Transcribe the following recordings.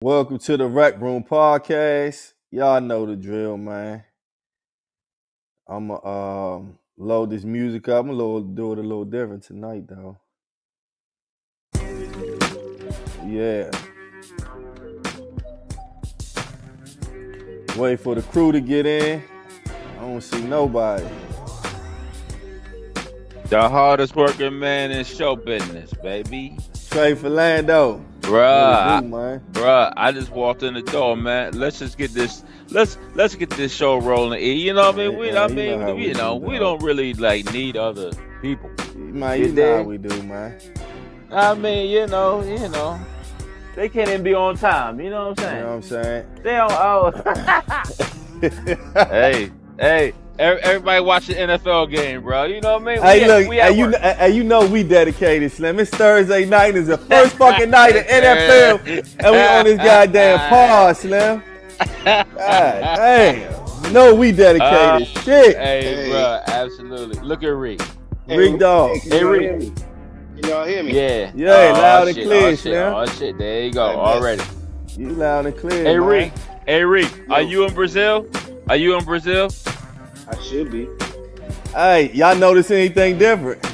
Welcome to the Rec Room Podcast. Y'all know the drill, man. I'ma load this music up. I'm gonna do it a little different tonight, though. Yeah. Wait for the crew to get in. I don't see nobody. The hardest working man in show business, baby. Trey Philando. Bruh, I just walked in the door, man. Let's just get this. Let's get this show rolling. You know what I mean? We don't really like need other people. Man, you know how we do, man. I mean, you know, they can't even be on time. You know what I'm saying? They don't. Oh. Hey. Everybody watch the NFL game, bro. You know what I mean? You know we dedicated, Slim. It's Thursday night. It's the first fucking night of NFL, and we on this goddamn pause, Slim. God damn. No, we dedicated. Shit. Hey, bro, absolutely. Look at Reek. Reek dog. Hey, Reek. Can y'all hear me? Yeah. Yeah, loud and clear, Slim. Oh, shit. There you go. Already. You loud and clear, Hey, man. Reek. Hey, Reek. Are you in Brazil? I should be. Hey, y'all notice anything different?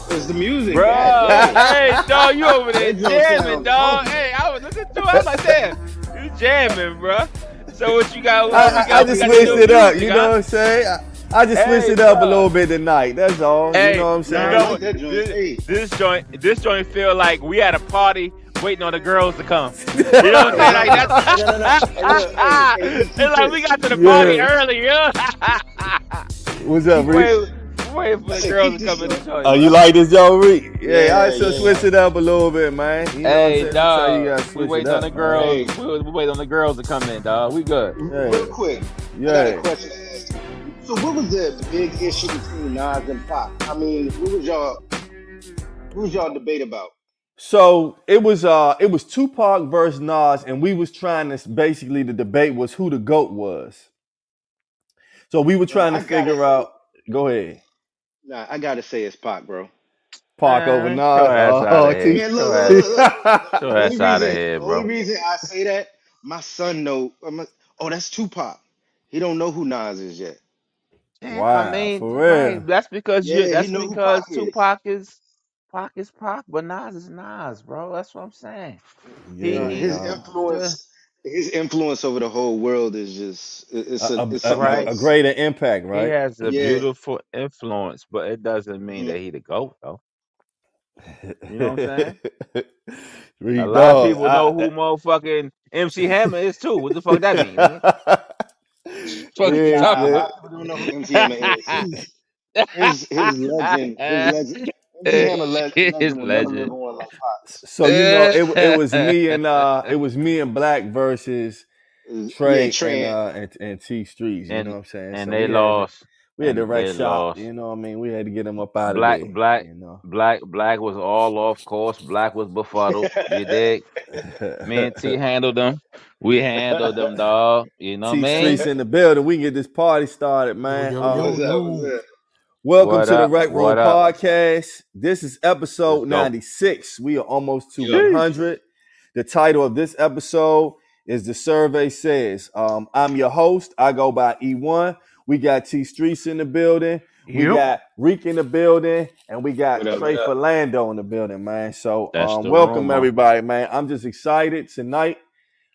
It's the music, bro. Hey, dog, you over there jamming, dog. Hey, I was listening to it. I was like, damn, you jamming, bro. So what you got? I just switched it up. You know what I'm saying? I just switched it up a little bit tonight. That's all. Hey, you know what I'm saying? This joint feel like we at a party waiting on the girls to come. You know what I'm saying? Like it's like we got to the party early, yo. What's up, Reek? Waiting for the girls to come in the joint. Oh, you like this, Joe Reek? Yeah, I should switch it up a little bit, man. You know hey, dog. We wait on the girls. Hey. We wait on the girls to come in, dog. We good. Hey. Real quick. I got a question to ask you. So what was the big issue between Nas and Pac? I mean, what was y'all debate about? So it was Tupac versus Nas, and we was trying to basically the debate was who the GOAT was. So we were trying to figure out. Go ahead. Nah, I gotta say it's Pac, bro. Pac over Nas. Yeah, look. Show ass out of here, bro. The only reason I say that, my son know. That's Tupac. He don't know who Nas is yet. Wow, I mean, for real. Right, that's because Tupac is. Pac is Pac, but Nas is Nas, bro. That's what I'm saying. Yeah, his influence over the whole world is just a greater impact, right? He has a beautiful influence, but it doesn't mean that he the GOAT, though. You know what I'm saying? A lot of people know who motherfucking MC Hammer is too. What the fuck that mean? A lot of people don't know who MC Hammer is. His legend. His legend. So it was me and Black versus Trey and T Streets. You know what I'm saying? And they lost. We had the right shot. You know what I mean? We had to get them up out of there. Black was all off course. Black was befuddled. You dig? Me and T handled them. We handled them, dog. You know what I mean? T Streets in the building. We can get this party started, man. What's up? Welcome to the Rec Room Podcast. This is episode 96. We are almost to 100. The title of this episode is The Survey Says. I'm your host. I go by E1. We got T Streets in the building. We got Reek in the building. And we got Trey Philando in the building, man. So welcome, everybody, man. I'm just excited tonight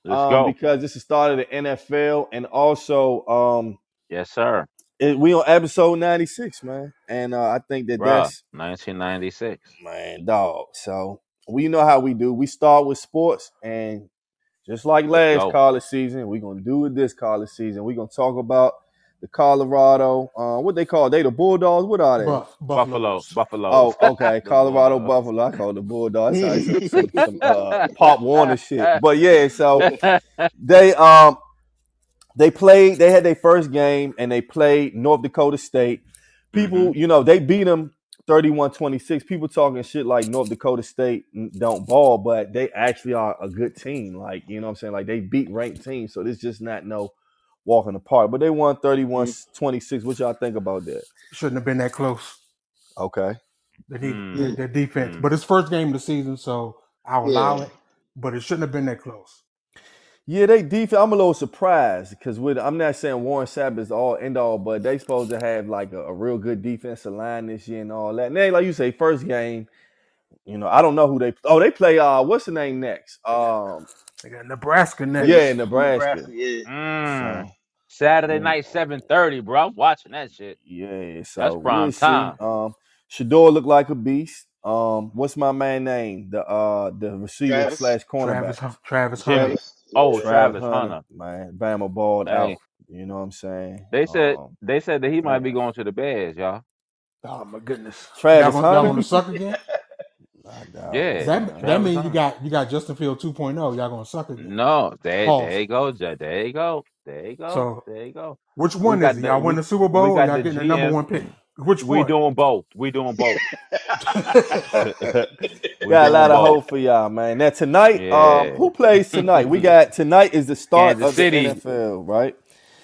because this is the start of the NFL. And also, yes, sir. We on episode 96, man. And I think that's 1996. Man, dog. So we know how we do. We start with sports, and just like last college season, we're gonna do it this college season. We're gonna talk about the Colorado, what they call they the Bulldogs. What are they? Buffalo. Oh, okay. Colorado Buffalo. I call it the Bulldogs. Some Pop Warner shit. But yeah, so they had their first game, and they played North Dakota State. People, they beat them 31-26. People talking shit like North Dakota State don't ball, but they actually are a good team. Like, you know what I'm saying? Like, they beat ranked teams, so this just not no walking apart. But they won 31-26. What y'all think about that? Shouldn't have been that close. Okay. Their defense. But it's first game of the season, so I'll allow it. but it shouldn't have been that close. Yeah, they defense. I'm a little surprised because I'm not saying Warren Sapp is all end all, but they supposed to have like a real good defensive line this year and all that. And they, like you say, first game. I don't know who they. Oh, they play. What's the name next? They got Nebraska next. Yeah, Nebraska. Yeah. So, Saturday night, 7:30, bro. I'm watching that shit. Yeah, so that's prime time. Shador looked like a beast. What's my man name? The receiver / cornerback. Travis Hunter. Travis Hunter. Man, Bama balled out. You know what I'm saying? They said that he might be going to the Bears, y'all. Oh my goodness. Travis Hunter. Y'all want to suck again? Yeah. That means you got Justin Field 2.0. Y'all gonna suck again? No, there you go. There you go. So there you go. Which one is it? Y'all win the Super Bowl or y'all getting the number one pick? Which one? We doing both. Got a lot of hope for y'all, man. Now tonight, who plays tonight? We got tonight is the start of the NFL, right?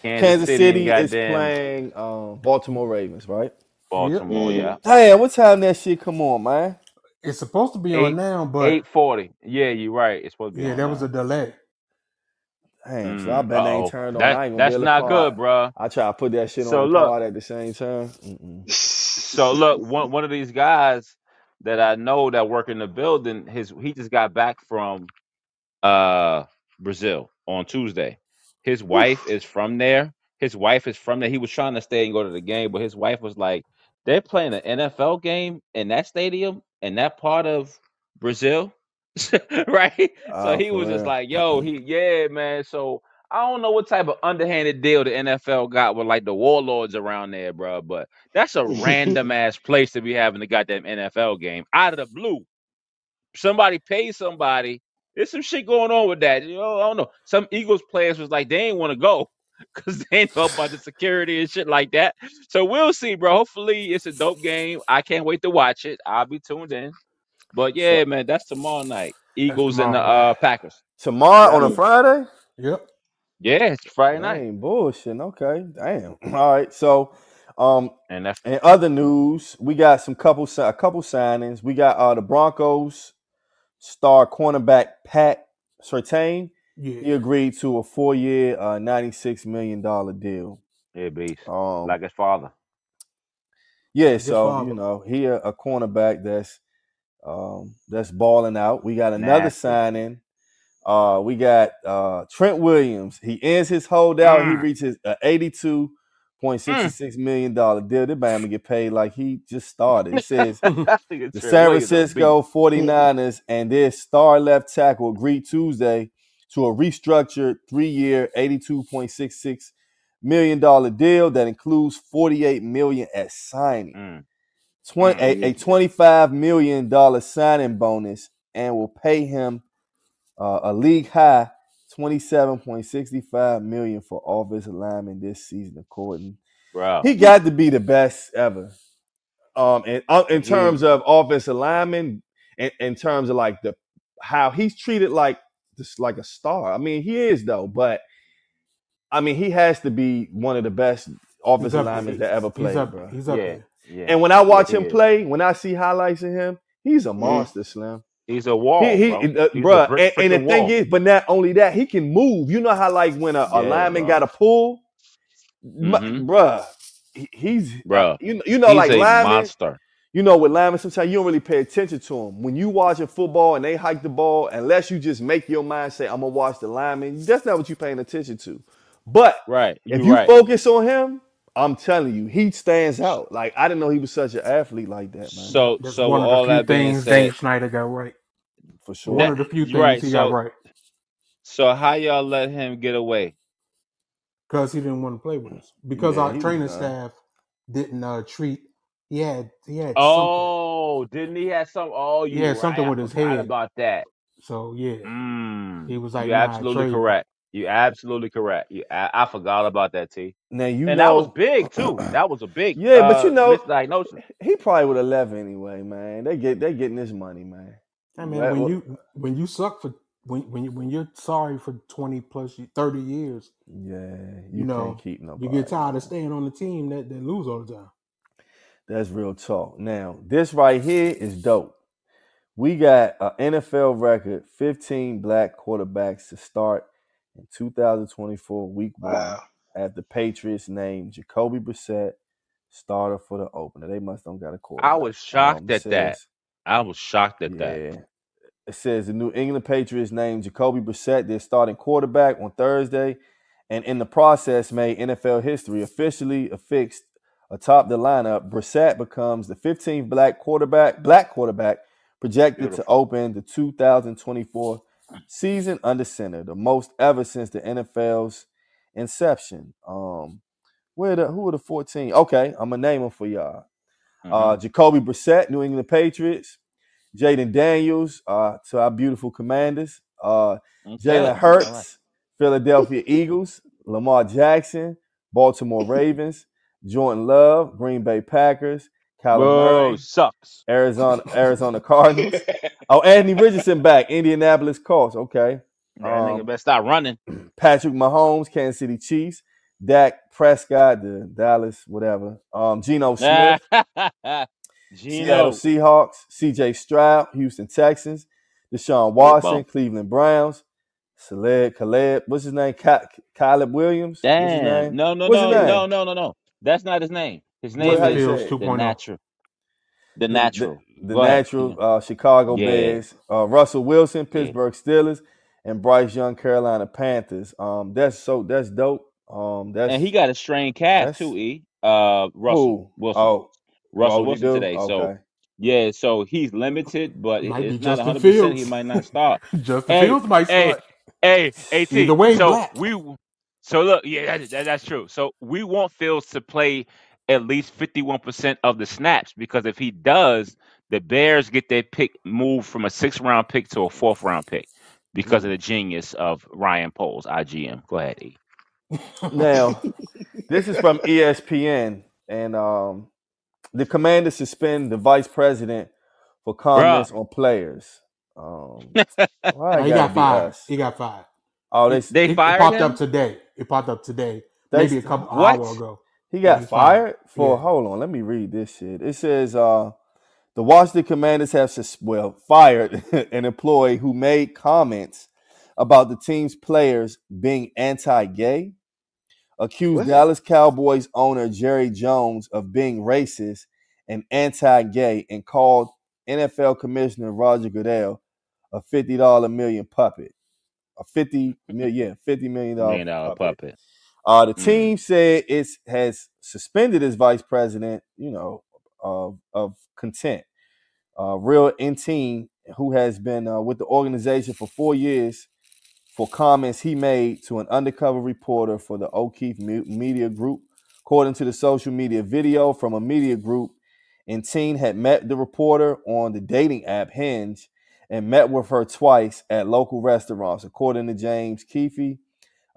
Kansas City is playing Baltimore Ravens, right? Baltimore, yeah. Damn, what time that shit come on, man? It's supposed to be on now, but 8:40. Yeah, you're right. It's supposed to be. Yeah, there was a delay. Dang, so I bet they ain't turned on. I ain't gonna that's not good, bro. I try to put that shit on the pod at the same time. So look, one of these guys that I know that work in the building, he just got back from Brazil on Tuesday. His wife is from there. He was trying to stay and go to the game, but his wife was like, they're playing an NFL game in that stadium in that part of Brazil. Right? So he was just like, yo, man. So I don't know what type of underhanded deal the NFL got with like the warlords around there, bro. But that's a random ass place to be having the goddamn NFL game out of the blue. Somebody pays somebody. There's some shit going on with that. I don't know. Some Eagles players was like, they ain't want to go because they ain't know about the security and shit like that. So we'll see, bro. Hopefully it's a dope game. I can't wait to watch it. I'll be tuned in. But yeah, man, that's tomorrow night. Eagles and the Packers. Tomorrow on a Friday? Yep. Yeah, it's Friday night. Ain't bullshit. Okay. Damn. All right. So in other news, we got a couple signings. We got the Broncos star cornerback Pat Surtain. Yeah. He agreed to a 4-year, $96 million deal. Yeah, beast. Like his father. Yeah, so he a cornerback that's balling out. We got another signing. We got Trent Williams. He ends his holdout. He reaches $82.66 million deal. This Bama get paid like he just started. It says the San Francisco 49ers and their star left tackle agreed Tuesday to a restructured 3-year, $82.66 million deal that includes $48 million at signing, a $25 million signing bonus, and will pay him a league high $27.65 million for offensive lineman this season, according. Bro. He got to be the best ever. In terms of offensive lineman, in terms of like how he's treated like a star. I mean, he is though, but I mean, he has to be one of the best offensive linemen that ever played, bro. He's up there. Yeah. And when I watch him play, when I see highlights of him, he's a monster, Slim. He's a wall, bro. And the thing is, but not only that, he can move. You know how like when a lineman got a pull, bruh, he's you know like a lineman, monster. You know, with linemen, sometimes you don't really pay attention to them. When you watching football and they hike the ball, unless you just make your mind say, I'm gonna watch the lineman, that's not what you're paying attention to. But if you focus on him, I'm telling you, he stands out. Like, I didn't know he was such an athlete like that, man. So one of all the few that being things said, Dave Snyder got right. For sure. One of the few things he got right. So how y'all let him get away? Because he didn't want to play with us. Because our training staff didn't treat. He had something. Didn't he have something? Oh, he had something with his head about that. So he was like, "You're absolutely correct. You're absolutely correct. I forgot about that, T. Now that was big too. That was a big but misdiagnosis. He probably would have left anyway, man. They getting this money, man. I mean, when you suck for when you're sorry for 20 plus 30 years, you can't keep nobody. You get tired of staying on the team that lose all the time. That's real talk. Now, this right here is dope. We got an NFL record 15 black quarterbacks to start in 2024 Week 1 at the Patriots named Jacoby Brissett starter for the opener. They must don't got a quarterback. I was shocked at that. I was shocked at that. Yeah. It says the New England Patriots named Jacoby Brissett their starting quarterback on Thursday, and in the process made NFL history, officially affixed atop the lineup. Brissett becomes the 15th black quarterback projected to open the 2024 season under center, the most ever since the NFL's inception. Who are the 14? Okay, I'm gonna name them for y'all. Jacoby Brissett, New England Patriots. Jaden Daniels, to our beautiful Commanders. Jalen Hurts, Philadelphia Eagles. Lamar Jackson, Baltimore Ravens. Jordan Love, Green Bay Packers. Kyler Murray, sucks. Arizona Cardinals. Anthony Richardson back, Indianapolis Colts. Okay. That nigga better stop running. Patrick Mahomes, Kansas City Chiefs. Dak Prescott, the Dallas, whatever. Geno Smith. Seattle Seahawks, C.J. Stroud, Houston Texans, Deshaun Watson, Cleveland Browns, Caleb, what's his name? Caleb Williams. Damn. What's his name? No. That's not his name. His name is The Natural. The Natural. Chicago Bears, Russell Wilson, Pittsburgh Steelers, and Bryce Young, Carolina Panthers. That's dope. And he got a strained calf too. Russell Wilson. Russell Wilson today. Okay. So he's limited, but it's not 100%. He might not start. Justin Fields might start. Hey, either way, so look, that's true. So we want Fields to play at least 51% of the snaps, because if he does, the Bears get their pick moved from a 6th-round pick to a 4th-round pick because of the genius of Ryan Poles, IGM. Go ahead, E. Now, this is from ESPN, and the Commanders suspend the vice president for comments on players. He got fired. Oh, they fired him? It popped up today. Maybe a couple hours ago. He got fired for. Hold on, let me read this shit. It says the Washington Commanders have fired an employee who made comments about the team's players being anti-gay. Accused Dallas Cowboys owner Jerry Jones of being racist and anti-gay, and called NFL Commissioner Roger Goodell a $50 million puppet. A $50 million puppet. The team said it has suspended its vice president, of content. Real Inteen, who has been with the organization for 4 years, for comments he made to an undercover reporter for the O'Keefe Media Group. According to the social media video from a media group, Inteen had met the reporter on the dating app Hinge and met with her twice at local restaurants. According to James Keefe,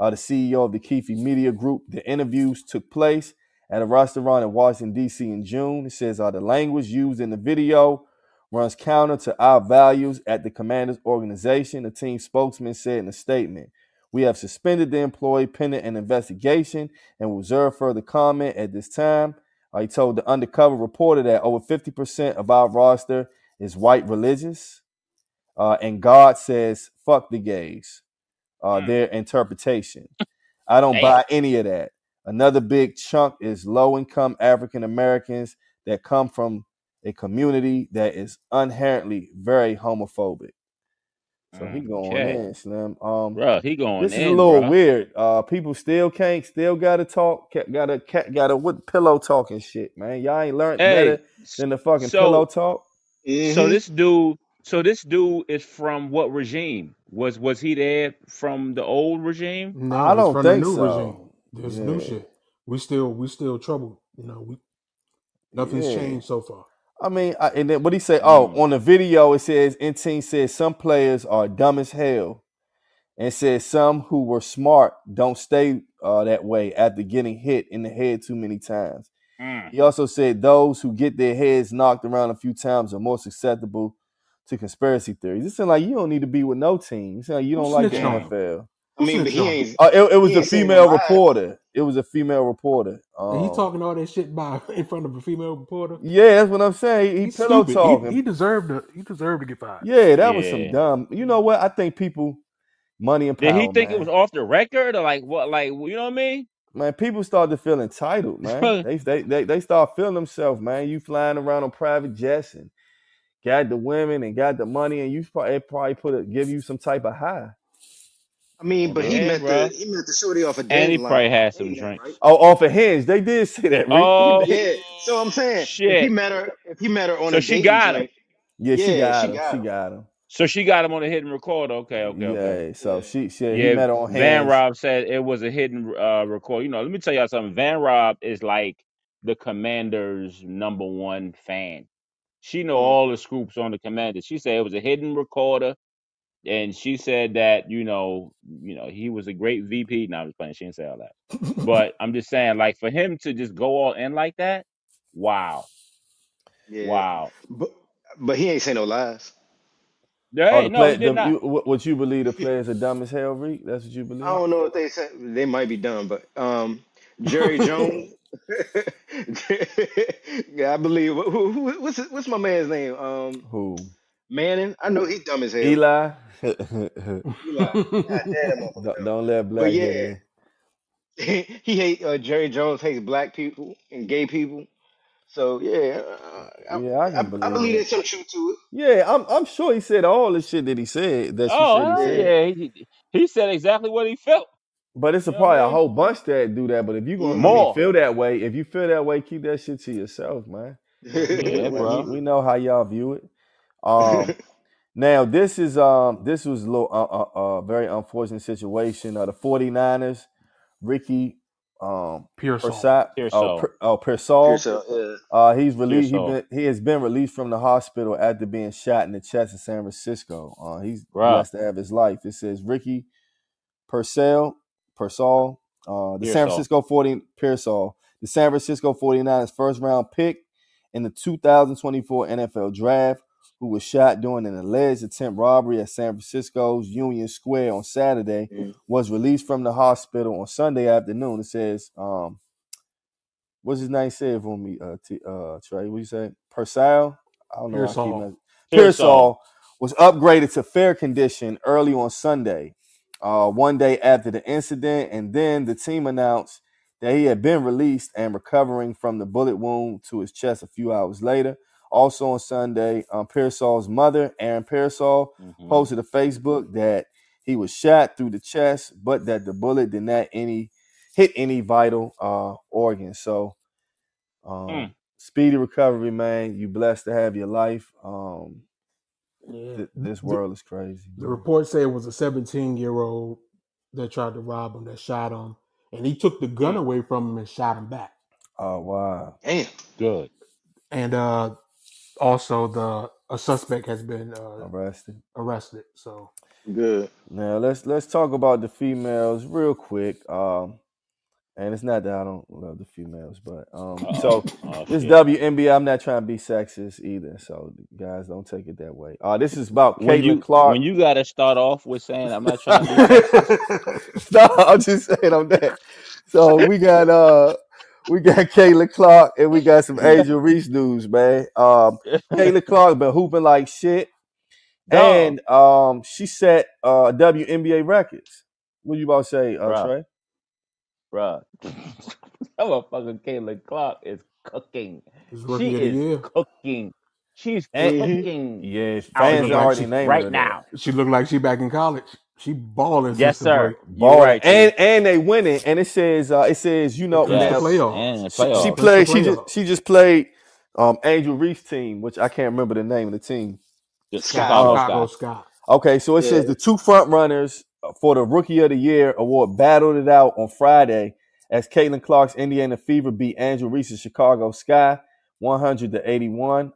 the CEO of the Keefe Media Group, the interviews took place at a restaurant in Washington, D.C. in June. It says the language used in the video runs counter to our values at the Commanders organization, the team spokesman said in a statement. We have suspended the employee pending an investigation and will reserve further comment at this time. He told the undercover reporter that over 50% of our roster is white religious, and God says, fuck the gays, their interpretation. I don't buy any of that. Another big chunk is low-income African Americans that come from a community that is inherently very homophobic. So he going in, Slim. Bro, he going in. This is a little weird. People still gotta talk, gotta with pillow talk and shit, man. Y'all ain't learned better than the fucking pillow talk. Mm-hmm. So this dude is from what regime? Was he there from the old regime? No, I don't think the new regime. There's new shit. We still troubled. Nothing's changed so far. I mean, and then what he say? On the video it says Inteen says some players are dumb as hell, and says some who were smart don't stay that way after getting hit in the head too many times. He also said those who get their heads knocked around a few times are more susceptible to conspiracy theories. It sounds like you don't need to be with no team. It sounds like you don't like the NFL. I mean, but he ain't. It was a female reporter. It was a female reporter. And he talking all that shit in front of a female reporter. Yeah, that's what I'm saying. He pillow stupid. talking. He deserved to get fired. Yeah, that was some dumb. You know what? I think people, money and power. Did he think man. it was off the record or like what? Like, you know what I mean? Man, people started to feel entitled, man. they start feeling themselves, man. You flying around on private jets and got the women and got the money, and probably give you some type of high. I mean, but he met the shorty off a dating and he line. Probably had some drinks. Right? Oh, off of Hinge. They did say that. Oh, yeah. So I'm saying, shit. if he met her on a she dating got joint, him. Yeah, she got him. So she got him on a hidden recorder. Okay. Yeah, so he met her on Hinge. Van Rob said it was a hidden record. You know, let me tell y'all something. Van Rob is like the Commander's #1 fan. She know all the scoops on the Commander. She said it was a hidden recorder. And she said that, you know, he was a great VP. No, I'm just playing. She didn't say all that. But I'm just saying, like, for him to just go all in like that, wow. Yeah. Wow. But he ain't say no lies. He did not. What you believe the players are dumb as hell, Reek? That's what you believe? I don't know what they said. They might be dumb, but Jerry Jones. Yeah, I believe. What's my man's name? Who? Manning. I know he's dumb as hell. Eli. God damn, don't let black get in. He hate Jerry Jones hates black people and gay people. So yeah, I believe there's some truth to it. Yeah, I'm sure he said all the shit that he said. He said exactly what he felt. But it's probably a whole bunch that do that. But if you gonna feel that way, keep that shit to yourself, man. Bro. We know how y'all view it. Now this was a little very unfortunate situation. The 49ers, Ricky Pearsall. He's released. He has been released from the hospital after being shot in the chest in San Francisco. He's blessed to have his life. It says Ricky Pearsall, the San Francisco 49ers first round pick in the 2024 NFL Draft, who was shot during an alleged attempt robbery at San Francisco's Union Square on Saturday, was released from the hospital on Sunday afternoon. It says, what's his name said for me, Trey? What you say? Pearsall? I don't know. Pearsall was upgraded to fair condition early on Sunday, one day after the incident, and then the team announced that he had been released and recovering from the bullet wound to his chest a few hours later. Also on Sunday, Pearsall's mother, Erin Pearsall, posted to Facebook that he was shot through the chest, but that the bullet did not hit any vital organs. So, speedy recovery, man. You blessed to have your life. This world is crazy. The report said it was a 17-year-old that tried to rob him, that shot him, and he took the gun away from him and shot him back. Oh, wow. Damn. Good. And also a suspect has been arrested. So good. Now let's talk about the females real quick. And it's not that I don't love the females, but this WNBA, I'm not trying to be sexist either. So guys, don't take it that way. This is about Caitlin Clark. When you got to start off with saying I'm not trying to be sexist. No, I'm just saying I'm that. So we got Caitlin Clark and we got some Angel Reese news, man. Caitlin Clark been hooping like shit, and she set WNBA records. What you about to say, Trey? Bruh, that motherfucking Caitlin Clark is cooking. She is cooking. She's cooking. Yeah, fans already named right her now. She look like she back in college. She balling. Yes, sir. Balling, right, and they winning. And it says you know, she just played Angel Reese team, which I can't remember the name of the team. Chicago Sky. Okay, so it says the two front runners for the Rookie of the Year award battled it out on Friday as Caitlin Clark's Indiana Fever beat Angel Reese's Chicago Sky 100-81.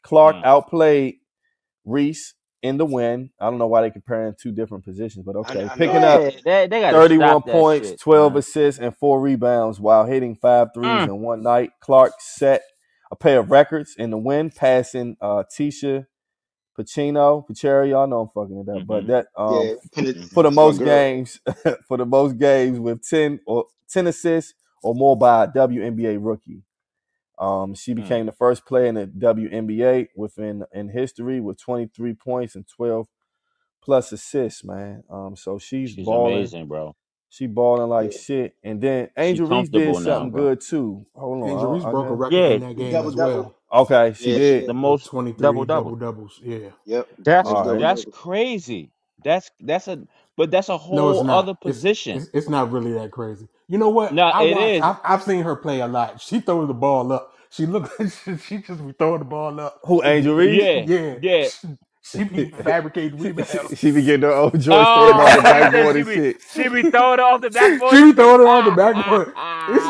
Clark outplayed Reese in the win. I don't know why they're comparing two different positions, but okay. Picking up 31 points, 12 assists, and 4 rebounds while hitting 5 threes in one night. Clark set a pair of records in the win, passing Tisha Pacino, y'all know I'm fucking it up. But that for the that's my most girl. games, with 10 assists or more by a WNBA rookie. She became the first player in the WNBA in history with 23 points and 12 plus assists, man. So she's balling. Amazing, bro. She balling like shit. And then Angel Reese did something good too. Hold on. Angel Reese broke a record in that game as well. Okay, she did. The most 23 double-doubles. Yeah. Yep. That's crazy. That's a whole other position. It's not really that crazy. You know what? No, it is. I've seen her play a lot. She throws the ball up. She she just be throwing the ball up. Who, Angel Reese? Yeah. She be fabricating rebounds. She be getting her old joy off the backboard and shit. She be throwing it off the backboard. She be throwing it off the backboard.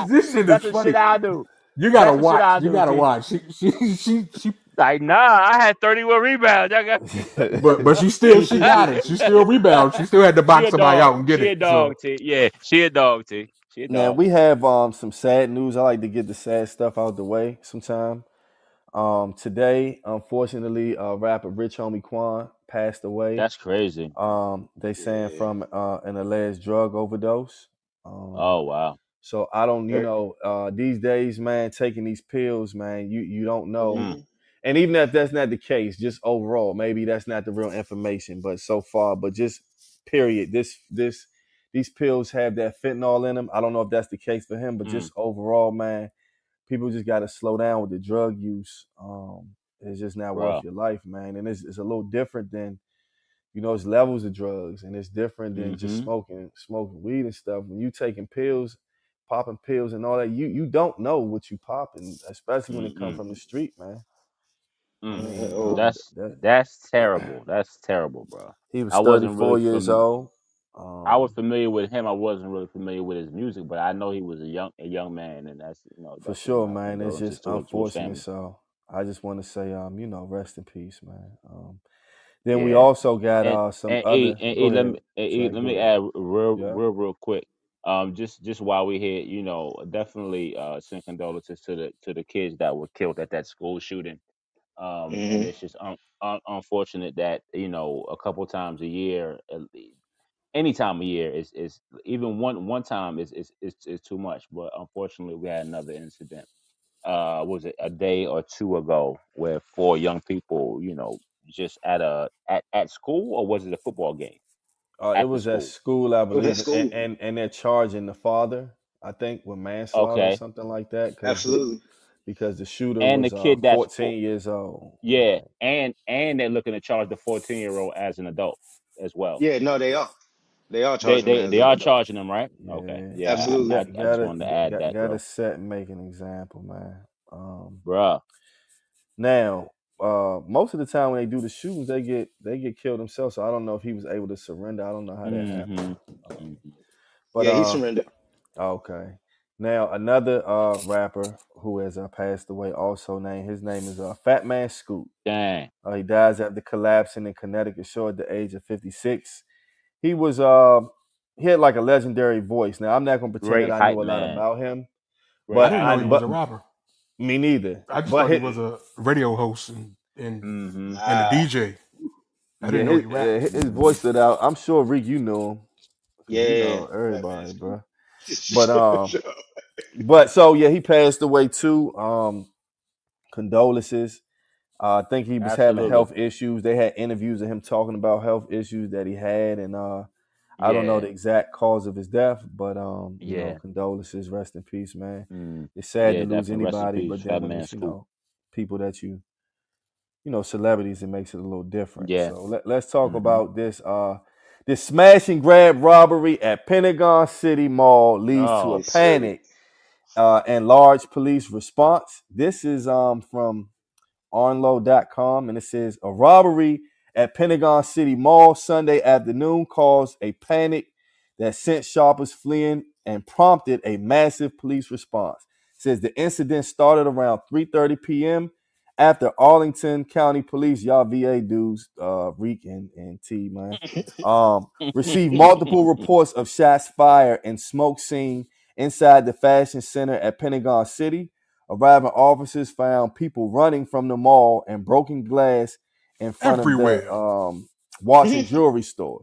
This shit That's is the funny. shit I do. You gotta watch. You gotta watch. She like, nah, I had 31 rebounds. I got but she got it. She still rebounds. She still had to box somebody out and get it. She a dog, T. Yeah, she a dog, T. She a dog. Now we have some sad news. I like to get the sad stuff out the way sometime. Today, unfortunately, rapper Rich Homie Quan passed away. That's crazy. They saying from an alleged drug overdose. Oh wow. So I don't, these days, man, taking these pills, man, you don't know. And even if that's not the case, just overall, maybe that's not the real information, but so far, but just period, these pills have that fentanyl in them. I don't know if that's the case for him, but just overall, man, people just got to slow down with the drug use. It's just not worth your life, man. And it's a little different than, it's levels of drugs, and it's different than just smoking weed and stuff. When you taking pills, popping pills and all that, you don't know what you popping, especially when it comes from the street, man. That's terrible. That's terrible, bro. He was 34 years old. I was familiar with him. I wasn't really familiar with his music, but I know he was a young man, and that's for sure, man. It's just unfortunate. So I just want to say, rest in peace, man. Then we also got some other. Let me add real quick. Just while we're here, definitely send condolences to the kids that were killed at that school shooting. And it's just unfortunate that a couple times a year, any time of year is even one time is too much. But unfortunately, we had another incident. Was it a day or two ago where 4 young people, just at school, or was it a football game? It was at school, I believe, and they're charging the father, I think, with manslaughter or something like that. Absolutely. Because the shooter and was the kid that's 14 years old. Yeah, and they're looking to charge the 14-year-old as an adult as well. Yeah, no, they are. They are charging. They are charging them, right? Yeah, okay, yeah, absolutely. I just wanted to add that. Got to set and make an example, man. Bruh. Now, most of the time when they do the shootings, they get killed themselves. So I don't know if he was able to surrender. I don't know how that happened. But he surrendered. Okay. Now another rapper who has passed away also his name is Fat Man Scoop. Dang. He dies after collapsing in Connecticut Shore at the age of 56. He was he had like a legendary voice. Now I'm not gonna pretend that I know a lot about him. But I didn't know he was a rapper. Me neither. I just thought he was a radio host and a DJ. I didn't know he rapped. His voice stood out. I'm sure Rick, you knew him. Yeah, you know everybody, bro. But so he passed away too. Condolences. I think he was having health issues. They had interviews of him talking about health issues that he had, and I don't know the exact cause of his death, but condolences, rest in peace, man. It's sad to lose anybody, but then when it's, people that celebrities, it makes it a little different. Yeah. So let's talk about this. This smash and grab robbery at Pentagon City Mall leads to a panic and large police response. This is from onload.com, and it says a robbery at Pentagon City Mall Sunday afternoon caused a panic that sent shoppers fleeing and prompted a massive police response. It says the incident started around 3:30 p.m. after Arlington County Police, y'all VA dudes, Reek and T, man, received multiple reports of shots fired and smoke seen inside the fashion center at Pentagon City. Arriving officers found people running from the mall and broken glass in front of the watch and jewelry store.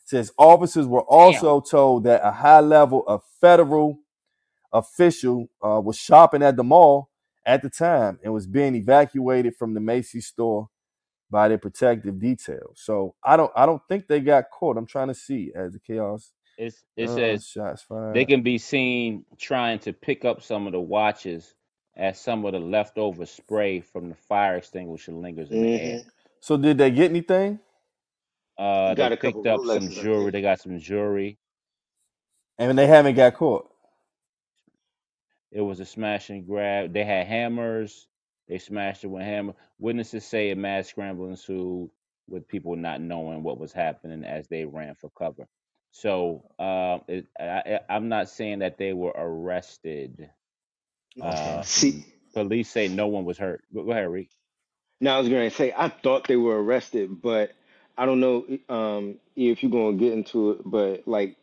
It says officers were also told that a high level of federal official was shopping at the mall at the time and was being evacuated from the Macy's store by their protective detail. So I don't think they got caught. I'm trying to see as the chaos. It says shots fired. They can be seen trying to pick up some of the watches as some of the leftover spray from the fire extinguisher lingers in the air. So did they get anything? They picked up some jewelry. They got some jewelry. And they haven't got caught. It was a smash and grab. They had hammers. They smashed it with hammer. Witnesses say a mad scramble ensued with people not knowing what was happening as they ran for cover. So I'm not saying that they were arrested. Police say no one was hurt. Go ahead, Reek. No, I was going to say I thought they were arrested, but I don't know if you're going to get into it. But like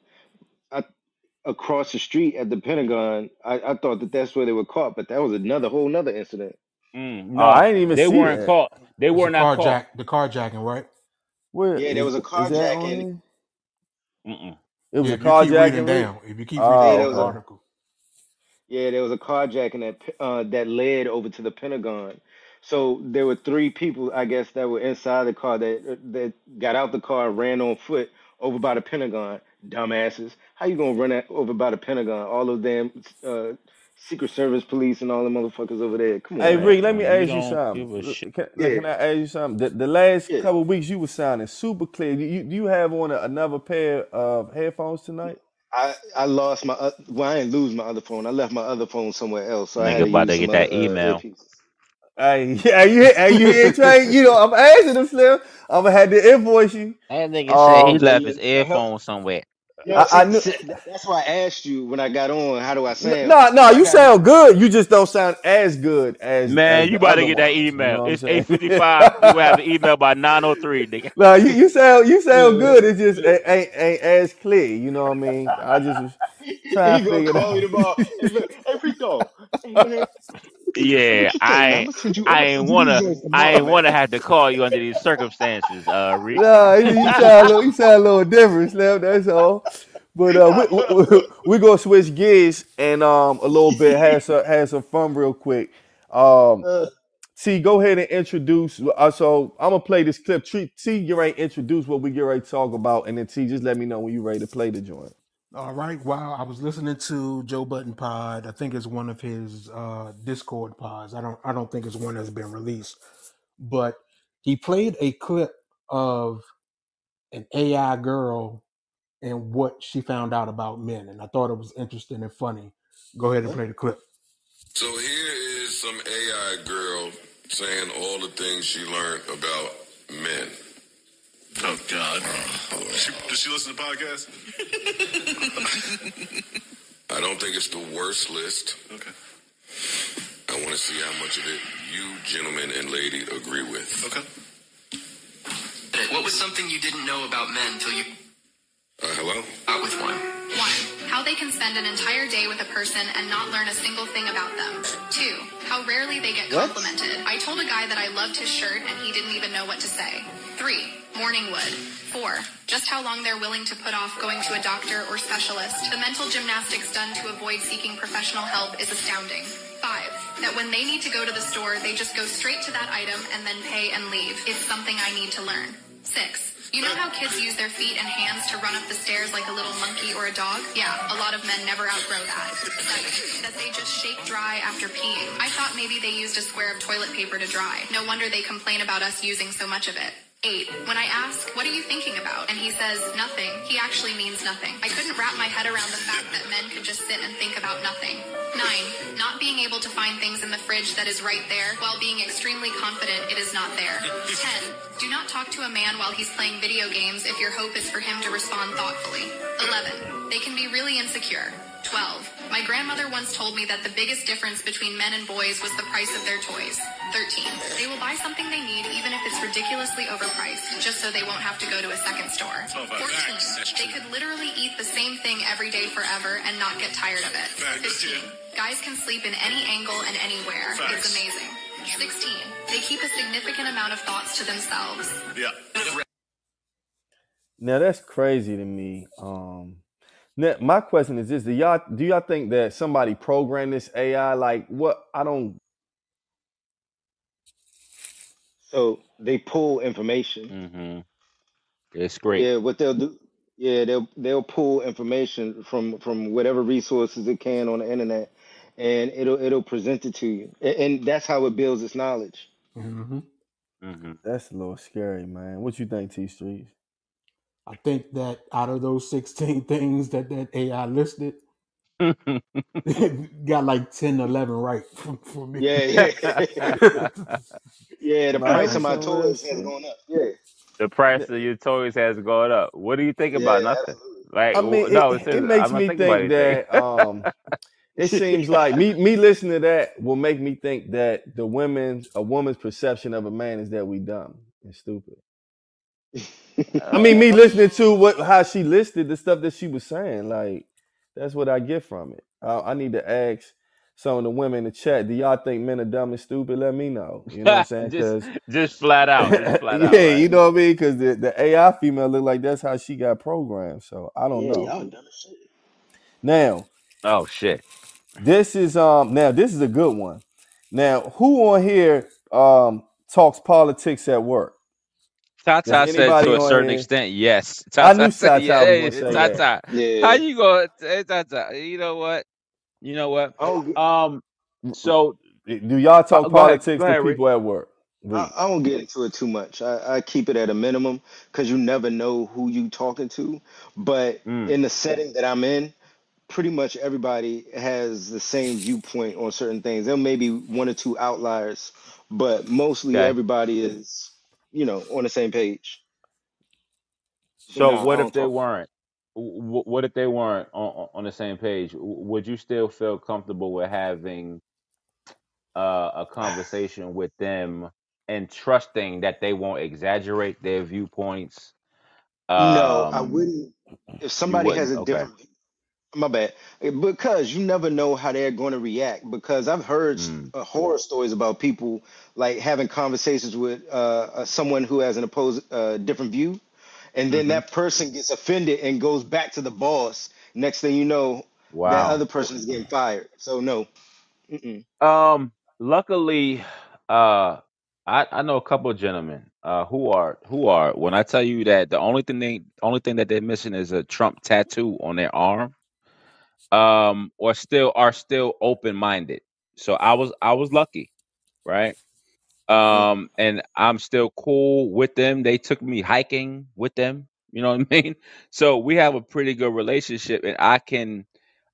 across the street at the Pentagon, I thought that's where they were caught, but that was whole nother incident. No, I ain't even. They weren't caught. They were not caught. The carjacking, right? Yeah, there was a carjacking. It was a carjacking. If you keep reading the article. Yeah, there was a carjacking that led over to the Pentagon. So there were 3 people, I guess, that were inside the car that got out the car and ran on foot over by the Pentagon. Dumbasses. How you gonna run over by the Pentagon? All of them Secret Service police and all the motherfuckers over there. Come on. Hey, Rick, let me ask you something. Can I ask you something? The last couple of weeks you were sounding super clear. Do you have on another pair of headphones tonight? I lost my I didn't lose my other phone. I left my other phone somewhere else. So I had to about to get that email. Hey, you trying? You know, I'm asking him, Slim. I'm gonna have to invoice you. That nigga said he left his earphone somewhere. Yeah, I knew. That's why I asked you when I got on. How do I sound? No, you sound good. You just don't sound as good as. Man, you about to get that email. It's 8:55. You will have the email by 9:03, nigga. No, you sound good. It just ain't as clear. You know what I mean? I just was trying to figure it out. Hey, freak dog. Yeah, I ain't wanna have to call you under these circumstances, Rick. No, you sound a little different, Slim. That's all. But we're gonna switch gears and a little bit have some fun real quick. T, go ahead and introduce. So I'm gonna play this clip. T, get ready to introduce what we get ready to talk about, and then T, just let me know when you're ready to play the joint. All right. Wow. I was listening to Joe Budden pod. I think it's one of his Discord pods. I don't think it's one that's been released. But he played a clip of an AI girl and what she found out about men. And I thought it was interesting and funny. Go ahead and play the clip. So here is some AI girl saying all the things she learned about men. Oh, God. Does she listen to podcasts? I don't think it's the worst list. Okay. I want to see how much of it you, gentlemen and lady, agree with. Okay. What was something you didn't know about men until you... Hello? Out with one. 1. How they can spend an entire day with a person and not learn a single thing about them. 2. How rarely they get complimented. I told a guy that I loved his shirt and he didn't even know what to say. 3. Morning wood. 4. Just how long they're willing to put off going to a doctor or specialist. The mental gymnastics done to avoid seeking professional help is astounding. 5. That when they need to go to the store, they just go straight to that item and then pay and leave. It's something I need to learn. 6. You know how kids use their feet and hands to run up the stairs like a little monkey or a dog? Yeah, a lot of men never outgrow that. 7. That they just shake dry after peeing. I thought maybe they used a square of toilet paper to dry. No wonder they complain about us using so much of it. 8. When I ask, what are you thinking about? And he says, nothing. He actually means nothing. I couldn't wrap my head around the fact that men could just sit and think about nothing. 9. Not being able to find things in the fridge that is right there while being extremely confident it is not there. 10. Do not talk to a man while he's playing video games if your hope is for him to respond thoughtfully. 11. They can be really insecure. 12. My grandmother once told me that the biggest difference between men and boys was the price of their toys. 13. They will buy something they need even if it's ridiculously overpriced, just so they won't have to go to a second store. 14. They could literally eat the same thing every day forever and not get tired of it. 15. Guys can sleep in any angle and anywhere. It's amazing. 16. They keep a significant amount of thoughts to themselves. Yeah. Now that's crazy to me. Now, my question is this: do y'all think that somebody programmed this AI? Like, what? I don't. So they pull information. Mm-hmm. It's great. Yeah, what they'll do. Yeah, they'll pull information from whatever resources it can on the internet, and it'll present it to you, and that's how it builds its knowledge. Mm-hmm. Mm-hmm. That's a little scary, man. What you think, T Streets? I think that out of those 16 things that AI listed, got like 10, 11 right for me. Yeah, yeah, yeah. The Nah, price that's of my some real toys has shit. gone up. Yeah, The price of your toys has gone up. What do you think about? yeah, Nothing. absolutely. Like, I mean, no, it I'm makes not me thinking about think anything. that it seems like me listening to that will make me think that a woman's perception of a man is that we dumb and stupid. I mean, me listening to how she listed the stuff that she was saying, like that's what I get from it. I need to ask some of the women in the chat, do y'all think men are dumb and stupid? Let me know. You know what I'm saying? Because just flat out, yeah, right? you know what I mean? Because the AI female look like that's how she got programmed. So I don't Yeah, know. y'all dumb as shit. Now, Oh shit. this is a good one. Now, who on here talks politics at work? Does Tata said anybody to a on certain here? extent, yes. I Tata knew said, Tata yeah. was gonna Hey, say that. Tata, how Yeah, you going? Hey, Tata, you know what? You know what? I don't. So Do y'all talk go ahead, politics go to ahead, Rick. people at work? I, Read. I don't get into it too much. I keep it at a minimum because you never know who you talking to. But Mm, in the setting that I'm in, pretty much everybody has the same viewpoint on certain things. There may be one or two outliers, but mostly okay. everybody is, on the same page. So So no, I what if don't they talk. weren't? What if they weren't on the same page? Would you still feel comfortable with having a conversation with them and trusting that they won't exaggerate their viewpoints? No, I Um, wouldn't. If you somebody has wouldn't. a Okay. different, my bad, because you never know how they're going to react. Because I've heard Mm, horror stories about people like having conversations with someone who has an opposed, different view, and then hmm. that person gets offended and goes back to the boss. Next thing you know, that Wow. other person is getting fired. So no. Mm-mm. Luckily, uh, I know a couple of gentlemen who are when I tell you that the only thing that they're missing is a Trump tattoo on their arm, or still are still open minded. So I was lucky, right? Mm. And I'm still cool with them. They took me hiking with them. You know what I mean? So we have a pretty good relationship, and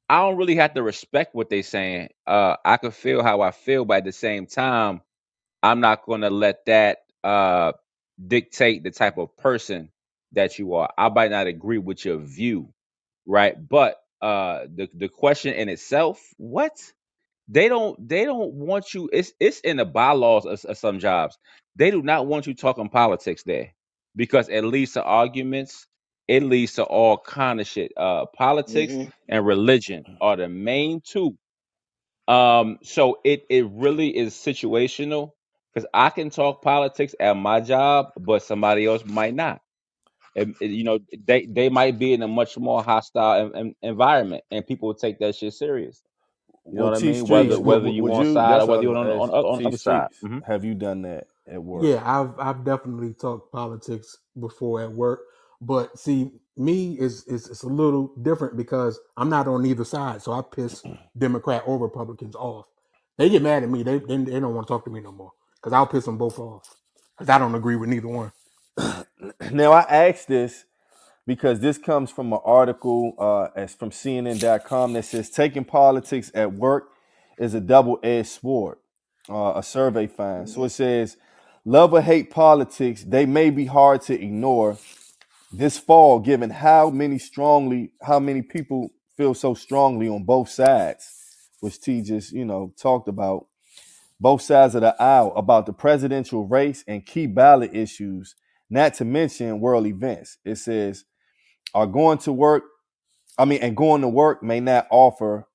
I don't really have to respect what they're saying. I can feel how I feel, but at the same time, I'm not going to let that dictate the type of person that you are. I might not agree with your view, right? But the question in itself, what? They don't want you. It's in the bylaws of some jobs. They do not want you talking politics there because it leads to arguments. It leads to all kind of shit. Politics Mm-hmm. and religion are the main two. So it really is situational because I can talk politics at my job, but somebody else might not. They might be in a much more hostile environment, and people will take that shit serious. You know Well, what I T mean? Whether Streets, whether you would on you? side or That's what I whether was you're gonna ask. on the T other side. Streets, have you done that at work? Yeah, I've definitely talked politics before at work, but see, me is it's a little different because I'm not on either side, so I piss Democrat or Republicans off. They get mad at me. They don't want to talk to me no more because I'll piss them both off because I don't agree with neither one. Now I asked this because this comes from an article as from CNN.com that says taking politics at work is a double-edged sword. A survey finds. So it says, love or hate politics, they may be hard to ignore this fall, given how many people feel so strongly on both sides, which T just talked about, both sides of the aisle about the presidential race and key ballot issues, not to mention world events. It says are going to work. And going to work may not offer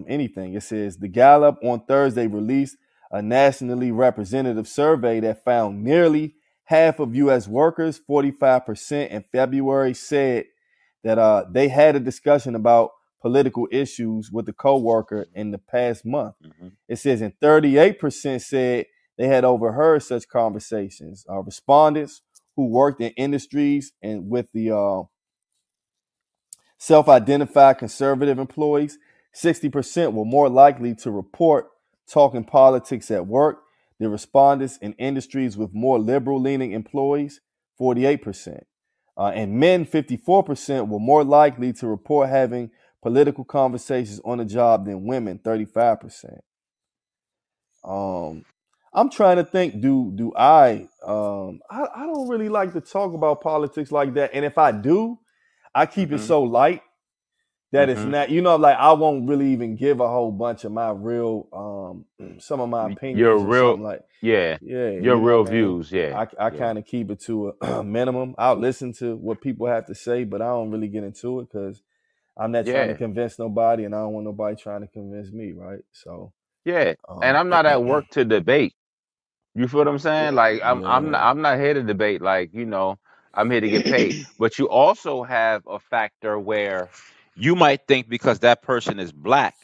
anything. It says the Gallup on Thursday released a nationally representative survey that found nearly half of U.S. workers, 45% in February, said that they had a discussion about political issues with a coworker in the past month. Mm-hmm. It says, and 38% said they had overheard such conversations. Respondents who worked in industries and with the self-identified conservative employees, 60% were more likely to report talking politics at work. The respondents in industries with more liberal-leaning employees, 48%. And men, 54%, were more likely to report having political conversations on the job than women, 35%. I'm trying to think, do I don't really like to talk about politics like that. And if I do, I keep it so light that it's not, like I won't really even give a whole bunch of my real some of my Your opinions or real, something like yeah, your you know real what I mean? views, yeah, I yeah, kind of keep it to a minimum. I'll listen to what people have to say, but I don't really get into it because I'm not trying to yeah, convince nobody and I don't want nobody trying to convince me, right? So yeah. And um I'm not at work to debate. You feel what I'm saying? Yeah. Like yeah. I'm not here to debate. Like, I'm here to get paid. But you also have a factor where you might think because that person is black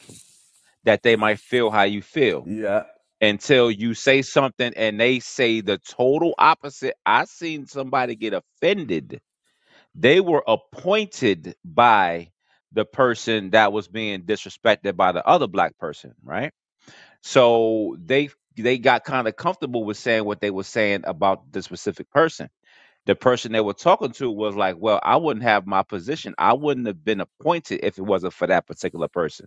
that they might feel how you feel Yeah. until you say something and they say the total opposite. I seen somebody get offended. They were appointed by the person that was being disrespected by the other black person, right? So they got kind of comfortable with saying what they were saying about the specific person. The person they were talking to was like, "Well, I wouldn't have my position. I wouldn't have been appointed if it wasn't for that particular person."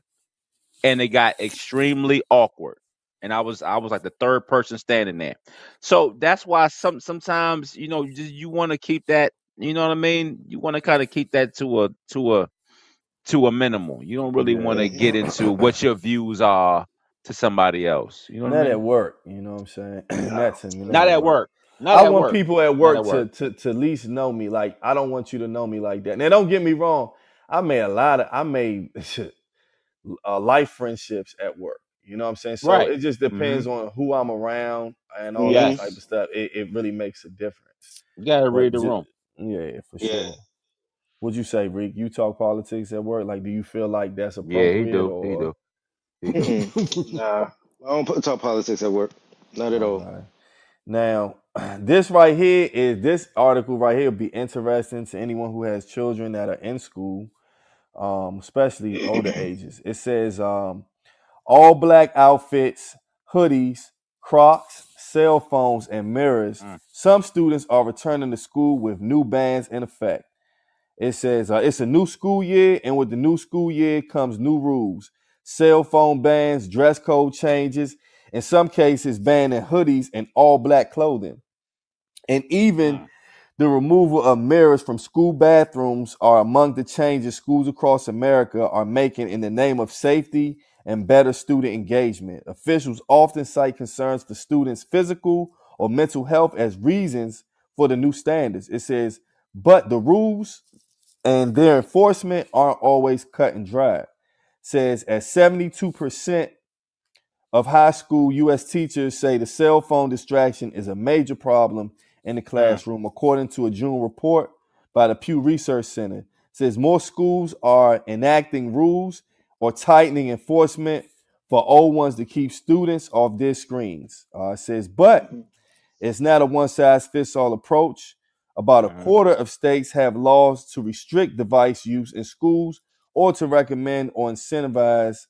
And it got extremely awkward. And I was like the third person standing there. So that's why sometimes you want to keep that. You know what I mean? You want to kind of keep that to a minimal. You don't really want to Yeah. get into what your views are to somebody else. You know what I Not at mean? work, you know what I'm saying? Not to me, not Not at at work. work. Not I at want work. people at Not work at work. to at least know me. Like I don't want you to know me like that. Now don't get me wrong. I made life friendships at work. You know what I'm saying? So Right. it just Mm-hmm. depends on who I'm around and all that Mm-hmm. type of Yes. stuff. It really makes a difference. You gotta read But the room. yeah, for Yeah. sure. What'd you say, Reek? You talk politics at work? Like, do you feel like that's Yeah, he appropriate do. He or do. He do. Mm-mm. Nah. I don't talk politics at work. Not at all. okay? Now, this article right here will be interesting to anyone who has children that are in school, especially older ages. It says all black outfits, hoodies, Crocs, cell phones, and mirrors. Mm, Some students are returning to school with new bans in effect. It says it's a new school year, and with the new school year comes new rules. Cell phone bans, dress code changes, in some cases banning hoodies and all black clothing. And even mm, the removal of mirrors from school bathrooms are among the changes schools across America are making in the name of safety and better student engagement. Officials often cite concerns for students' physical or mental health as reasons for the new standards. It says, but the rules and their enforcement aren't always cut and dry. It says at 72% of high school U.S. teachers say the cell phone distraction is a major problem in the mm, classroom, according to a June report by the Pew Research Center. It says more schools are enacting rules or tightening enforcement for old ones to keep students off their screens. It says, but it's not a one size fits all approach. About a mm, quarter of states have laws to restrict device use in schools or to recommend or incentivize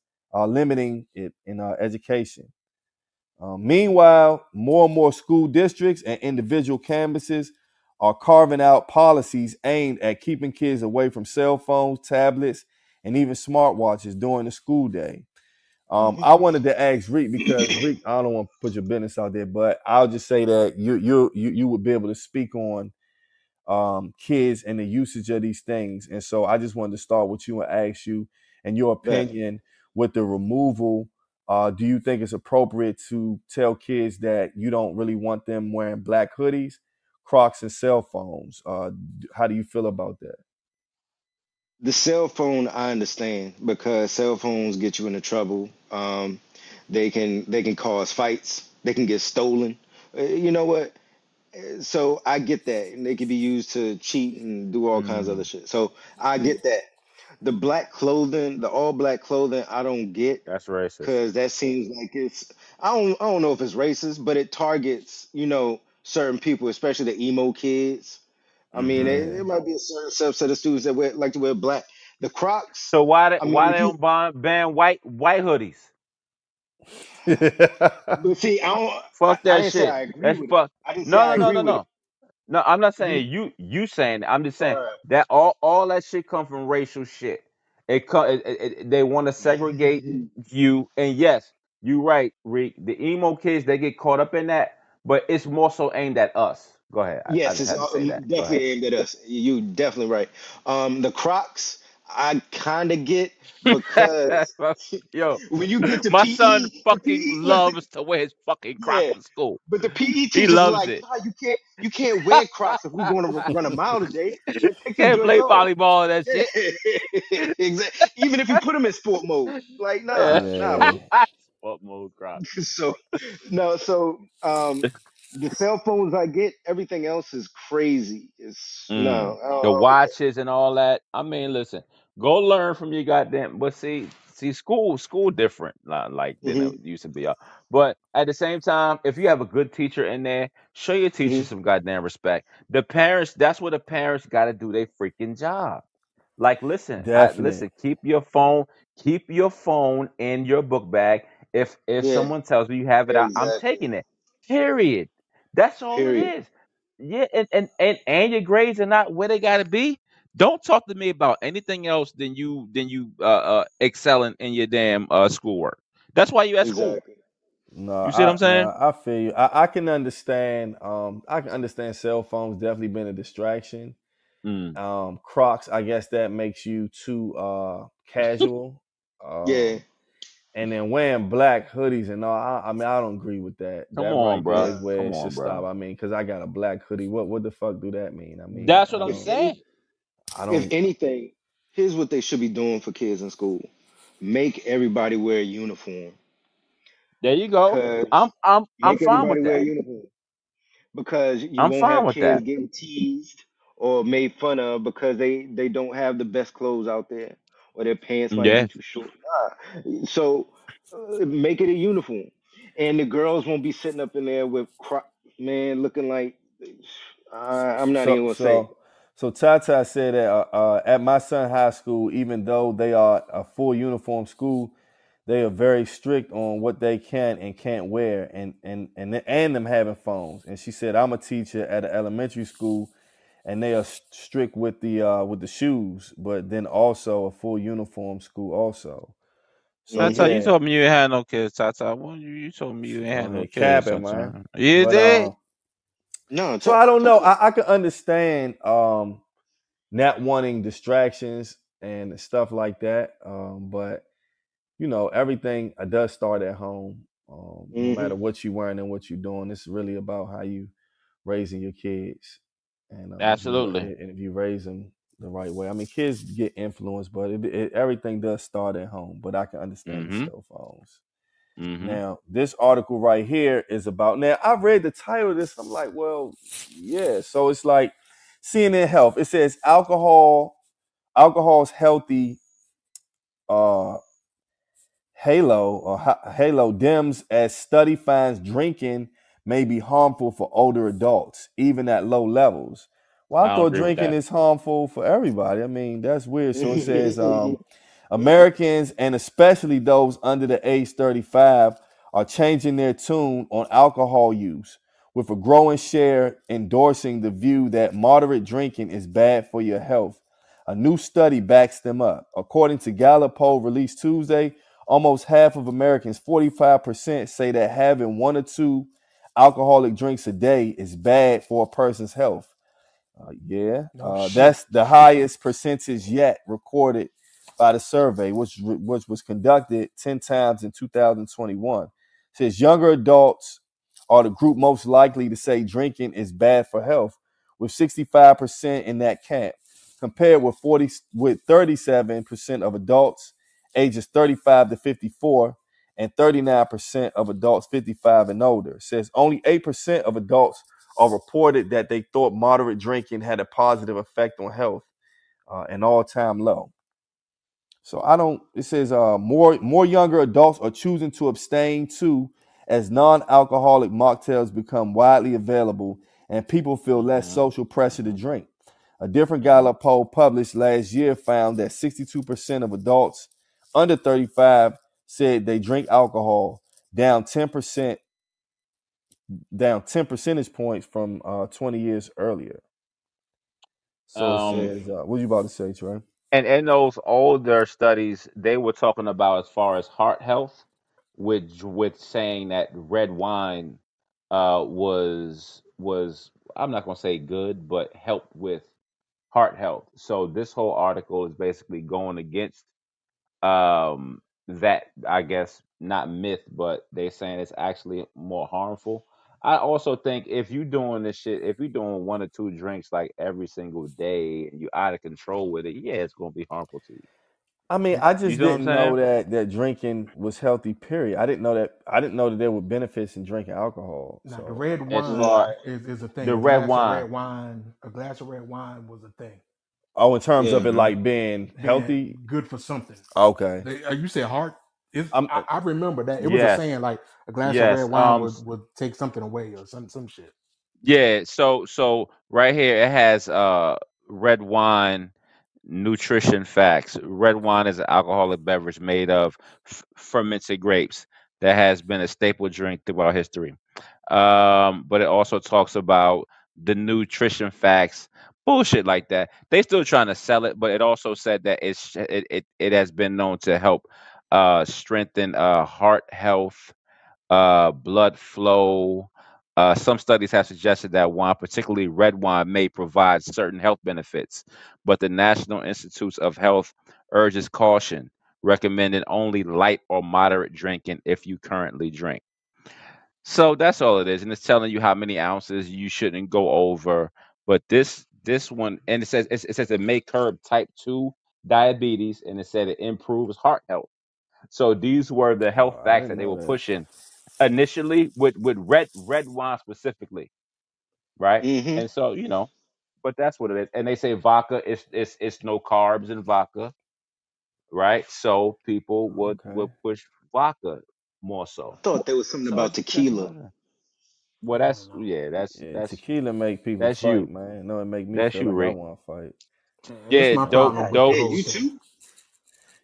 limiting it in education. Meanwhile, more and more school districts and individual campuses are carving out policies aimed at keeping kids away from cell phones, tablets, and even smartwatches during the school day. I wanted to ask Rick because Rick, I don't want to put your business out there, but I'll just say that you would be able to speak on kids and the usage of these things. And so I just wanted to start with you and ask you, in your Bet. opinion, with the removal, do you think it's appropriate to tell kids that you don't really want them wearing black hoodies, Crocs, and cell phones? How do you feel about that? The cell phone, I understand because cell phones get you into trouble. They can cause fights. They can get stolen. You know what? So I get that, and they can be used to cheat and do all kinds of other shit. So I get that. The black clothing, the all black clothing, I don't get That's racist. because that seems like it's. I don't know if it's racist, but it targets certain people, especially the emo kids. I mean, Yeah. it might be a certain subset of students that like to wear black. The Crocs. So why they I mean, if you don't ban white hoodies? but see, Fuck I that didn't say shit. I agree That's with it. fuck. I didn't say No, I no, no, agree no, with it. no. No, I'm not Hmm. saying you saying it. I'm just saying All that all that shit come from racial shit. They want to segregate right. you, and yes, you right, Reek. The emo kids they get caught up in that, but it's more so aimed at us. Go ahead. I Yes, just it's had to say that. Go ahead. definitely aimed at us. You definitely right. The Crocs, I kind of get because Yo, when you get to my son PE, the fucking PE, listen, loves to wear his fucking Crocs yeah, to school. but the PE He teachers are loves like, it. "Nah, you can't wear Crocs if we're going to run a mile today. Like, take your Can't joints play off." volleyball and that shit. Yeah, exactly. Even if you put them in sport mode, like, Yeah. nah, bro. Man. What mode crop? So no, so the cell phones I get, everything else is crazy. It's no, I The don't get that. watches and all that. I mean, listen, go learn from your goddamn. But see, school different, like than it Hmm. used to be. But at the same time, if you have a good teacher in there, show your teacher Hmm. some goddamn respect. The parents, that's what the parents got to do their freaking job. Like, Definite. listen, keep your phone in your book bag. If Yeah, someone tells me you have it out, I'm exactly. taking it. Period. That's all it Period. is. Yeah, and your grades are not where they gotta be. Don't talk to me about anything else than you excelling in your damn schoolwork. That's why you at school. Exactly. You see what I'm saying? I feel you. I can understand I can understand cell phones definitely been a distraction. Mm. Crocs, I guess that makes you too casual. Yeah, And then wearing black hoodies and all, I mean, I don't agree with that. Come That on, right there bro. is nah. where Come it on, should stop. bro. I mean, because I got a black hoodie. What the fuck do that mean? I mean, That's what I'm saying. I If don't. anything, here's what they should be doing for kids in school: make everybody wear a uniform. There you go. Cause I'm make fine everybody with wear a that. uniform. Because you I'm won't fine have with kids that. getting teased or made fun of because they don't have the best clothes out there or their pants might be Yeah. too short. Nah. So make it a uniform, and the girls won't be sitting up in there with man looking like I'm not So even gonna say. so so Tata said that at my son high school, even though they are a full uniform school, they are very strict on what they can and can't wear, and them having phones. And she said, I'm a teacher at an elementary school, and they are strict with the shoes, but then also a full uniform school also. So Tata, you Hmm. yeah, told me you ain't had no kids, Tata. Well, you told me you ain't had no they kids, capping, man. Tata. You But did? No, so I don't know. Tata. I can understand not wanting distractions and stuff like that. But everything does start at home. No Hmm. matter what you're wearing and what you're doing, it's really about how you raising your kids, and Absolutely. if you raise them the right way. I mean, kids get influenced, but everything does start at home. But I can understand the Mm-hmm. cell phones. Mm-hmm. Now, this article right here is about. Now, I read the title of this. I'm like, well, yeah. So it's like CNN Health. It says alcohol's healthy uh, halo dims as study finds drinking may be harmful for older adults, even at low levels. Well, I I don't thought agree with drinking that. is harmful for everybody. I mean, that's weird. So it says Americans, and especially those under the age 35, are changing their tune on alcohol use, with a growing share endorsing the view that moderate drinking is bad for your health. A new study backs them up. According to Gallup poll released Tuesday, almost half of Americans, 45%, say that having one or two alcoholic drinks a day is bad for a person's health. No shit. That's the highest percentage yet recorded by the survey, which was conducted 10 times in 2021. It says younger adults are the group most likely to say drinking is bad for health, with 65% in that camp, compared with 37% of adults ages 35 to 54 and 39% of adults 55 and older. It says only 8% of adults are reported that they thought moderate drinking had a positive effect on health, an all-time low. So it says more younger adults are choosing to abstain too, as non-alcoholic mocktails become widely available and people feel less social pressure to drink. A different Gallup poll published last year found that 62% of adults under 35 said they drink alcohol, down 10 percentage points from 20 years earlier. So it says, what you about to say, Trey? And in those older studies, they were talking about as far as heart health, with saying that red wine was I'm not gonna say good, but helped with heart health. So this whole article is basically going against that, I guess, not myth, but they're saying it's actually more harmful. I also think if you're doing this shit, if you're doing 1 or 2 drinks like every single day and you're out of control with it, yeah, it's gonna be harmful to you. I mean, I You just know what I'm didn't know saying? that drinking was healthy. Period. I didn't know that there were benefits in drinking alcohol. Now the So red As wine far is a thing. the red wine, A glass of red wine was a thing. in terms of Yeah. it like being Being healthy. good for something. Okay. You said heart. I'm I remember that. It was a yes, saying like a glass of red yes, wine would take something away or some shit. yeah. So right here it has red wine nutrition facts. Red wine is an alcoholic beverage made of fermented grapes that has been a staple drink throughout history. But it also talks about the nutrition facts, bullshit like that. They still trying to sell it, but it also said that it has been known to help strengthen heart health, blood flow. Some studies have suggested that wine, particularly red wine, may provide certain health benefits, but the National Institutes of Health urges caution, recommending only light or moderate drinking if you currently drink. So that's all it is, and it's telling you how many ounces you shouldn't go over. But this one, and it says it may curb type 2 diabetes, and it said it improves heart health. So these were the health I facts didn't that they know were that. pushing initially with red wine specifically, right? Mm-hmm. And so but that's what it is. And they say vodka is no carbs in vodka, right? So people would Okay. push vodka more so. I thought there was something So about that's what tequila. it is. Well, I don't that's know. yeah, that's Yeah, that's tequila make people that's fight, you. man. No, it make me That's feel you, like I Rick. want to fight. This is Yeah, my dope, problem with the dope. Hey, whole you thing. too?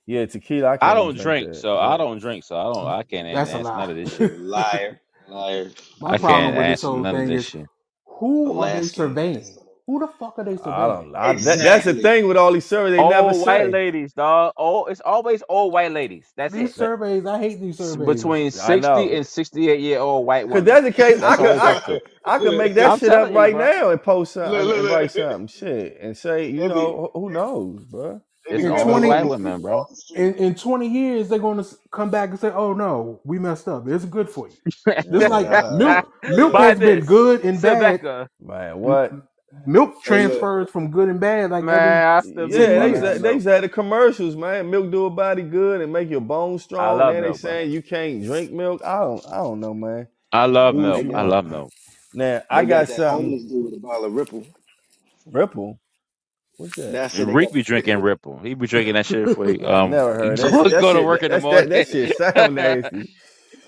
Yeah, tequila. I I can't don't drink drink, that. so I But don't drink, so I can't That's a answer lie. none of this Yeah, shit. liar. Liar. My I problem can't with this answer whole none of thing this is shit. who are they Alaskan. surveying? Who the fuck are they I surveying? don't. That's the Exactly. thing with all these surveys. They never Old white say. ladies, dog. Oh, it's always old white ladies. That's These it. surveys, I hate these surveys. Between I 60 know. and 68-year-old white Cause women. that's the case. That's all they talk to. I could Look, make that I'm shit up telling you, right bro. now and post something look, and look, write look. something shit and say, They be who knows, bro? they It's be In grabbing always little 20 white women, niggas bro. off the street. in 20 years they're going to come back and say, "Oh no, we messed up. It's good for you." Just like Yeah, milk Buy has been this, good and bad. Sebecca. man, M- what? Milk Hey, look. transfers from good and bad like every Man, I still be 10 Yeah, fucking that years. they milk. used to have the commercials, man. Milk do a body good and make your bones I strong. love Now they milk, bro. saying you can't drink milk. I don't know, man. I love Do what They milk. you got I want. love milk. Now I they got got that something. homeless dude with a bottle of Ripple. Ripple. What's that? That's it. They Reek got be drinking Ripple. He be drinking that shit before he I never heard that shit. go to work in the That morning. shit sound nasty.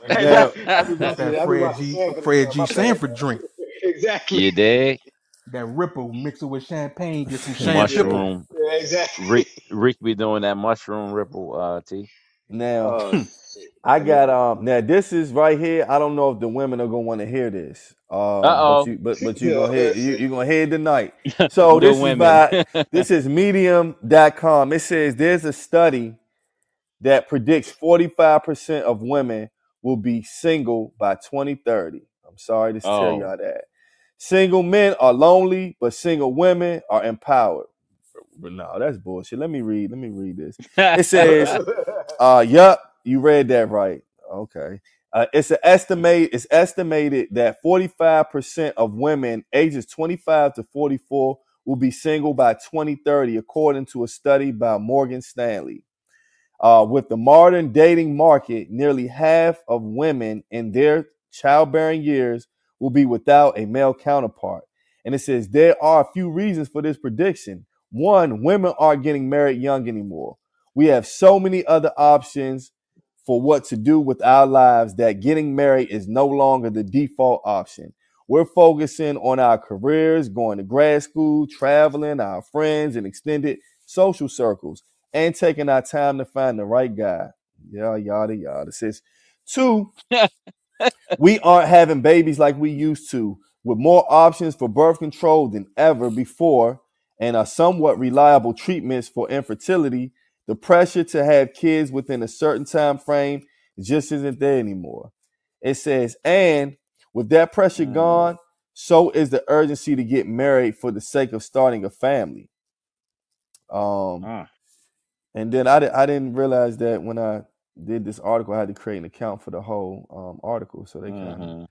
I Now, be That's watching that it. I be watching Sanford and Fred stuff. G. My bad. Sanford drink. Exactly. You dig? That Ripple, mix it with champagne, get some Shan Yeah. Pipple. Mushroom. Yeah, exactly. Rick be doing that mushroom Ripple tea. now Oh shit. I I know. got now this is right here. I don't know if the women are gonna want to hear this. Uh But you Yo, gonna hear listen. you gonna hear it tonight. oh. So The women. this is medium.com. It says there's a study that predicts 45% of women will be single by 2030. I'm sorry to tell Oh. y'all that. Single men are lonely, but single women are empowered. But no, that's bullshit. Let me read this. It says, yup, you read that right. Okay. It's estimated that 45% of women ages 25 to 44 will be single by 2030, according to a study by Morgan Stanley. With the modern dating market, nearly half of women in their childbearing years will be without a male counterpart. And it says there are a few reasons for this prediction. One, women aren't getting married young anymore. We have so many other options for what to do with our lives that getting married is no longer the default option. We're focusing on our careers, going to grad school, traveling, our friends, and extended social circles, and taking our time to find the right guy. Yeah, yada, yada. It says, two, we aren't having babies like we used to, with more options for birth control than ever before and are somewhat reliable treatments for infertility. The pressure to have kids within a certain time frame just isn't there anymore. It says, and with that pressure gone, so is the urgency to get married for the sake of starting a family. And then I didn't realize that when I did this article, I had to create an account for the whole article. So they kind of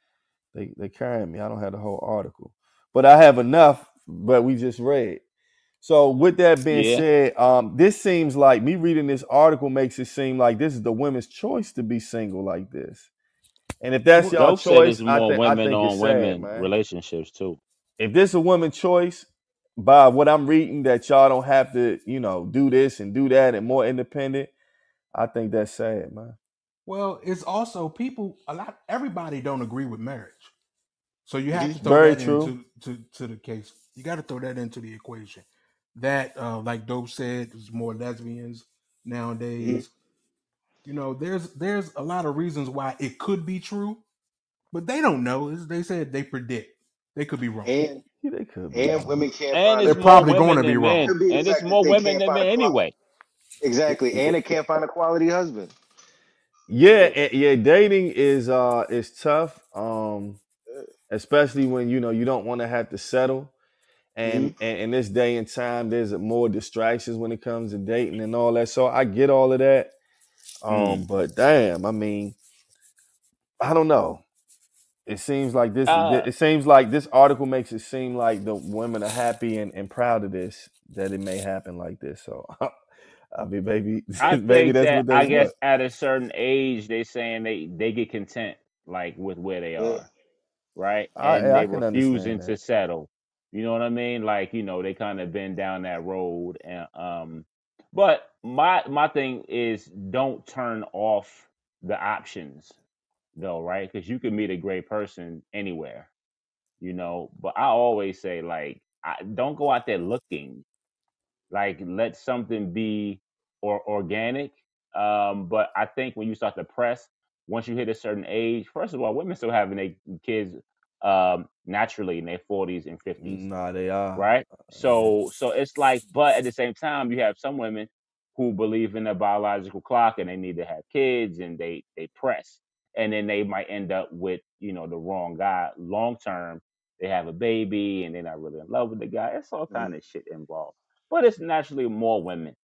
they carrying me. I don't have the whole article, but I have enough. But we just read. So with that being said, this seems like me reading this article makes it seem like this is the women's choice to be single like this. And if that's y'all choice, I think it's sad, man. Relationships too. If this is a woman's choice, by what I'm reading, that y'all don't have to, do this and do that and more independent, I think that's sad, man. Well, it's also everybody don't agree with marriage. So you have to throw that into the case. You got to throw that into the equation. That, like Dope said, there's more lesbians nowadays. There's a lot of reasons why it could be true, but they don't know. They said they predict. They could be wrong. And they could be. And women can't and find they're probably going to be wrong. And it's more women than men anyway. Exactly. And they can't find a quality husband. Yeah, dating is tough. Especially when you don't want to have to settle. And in this day and time, there's more distractions when it comes to dating and all that. So I get all of that. But damn, I mean, I don't know. It seems like this. It seems like this article makes it seem like the women are happy and proud of this, that it may happen like this. So, I mean, maybe I maybe think that's that what they I guess at a certain age, they saying they get content like with where they are, right? And they refusing to settle. You know what I mean? Like they kind of been down that road, and but my thing is don't turn off the options. Though, right? Because you can meet a great person anywhere, But I always say, like, don't go out there looking. Like, let something be organic. But I think when you start to press, once you hit a certain age, first of all, women still having their kids naturally in their 40s and 50s. Nah, they are. Right? So it's like, but at the same time, you have some women who believe in the biological clock and they need to have kids and they press. And then they might end up with, the wrong guy long term. They have a baby and they're not really in love with the guy. It's all kind of shit involved. But it's naturally more women.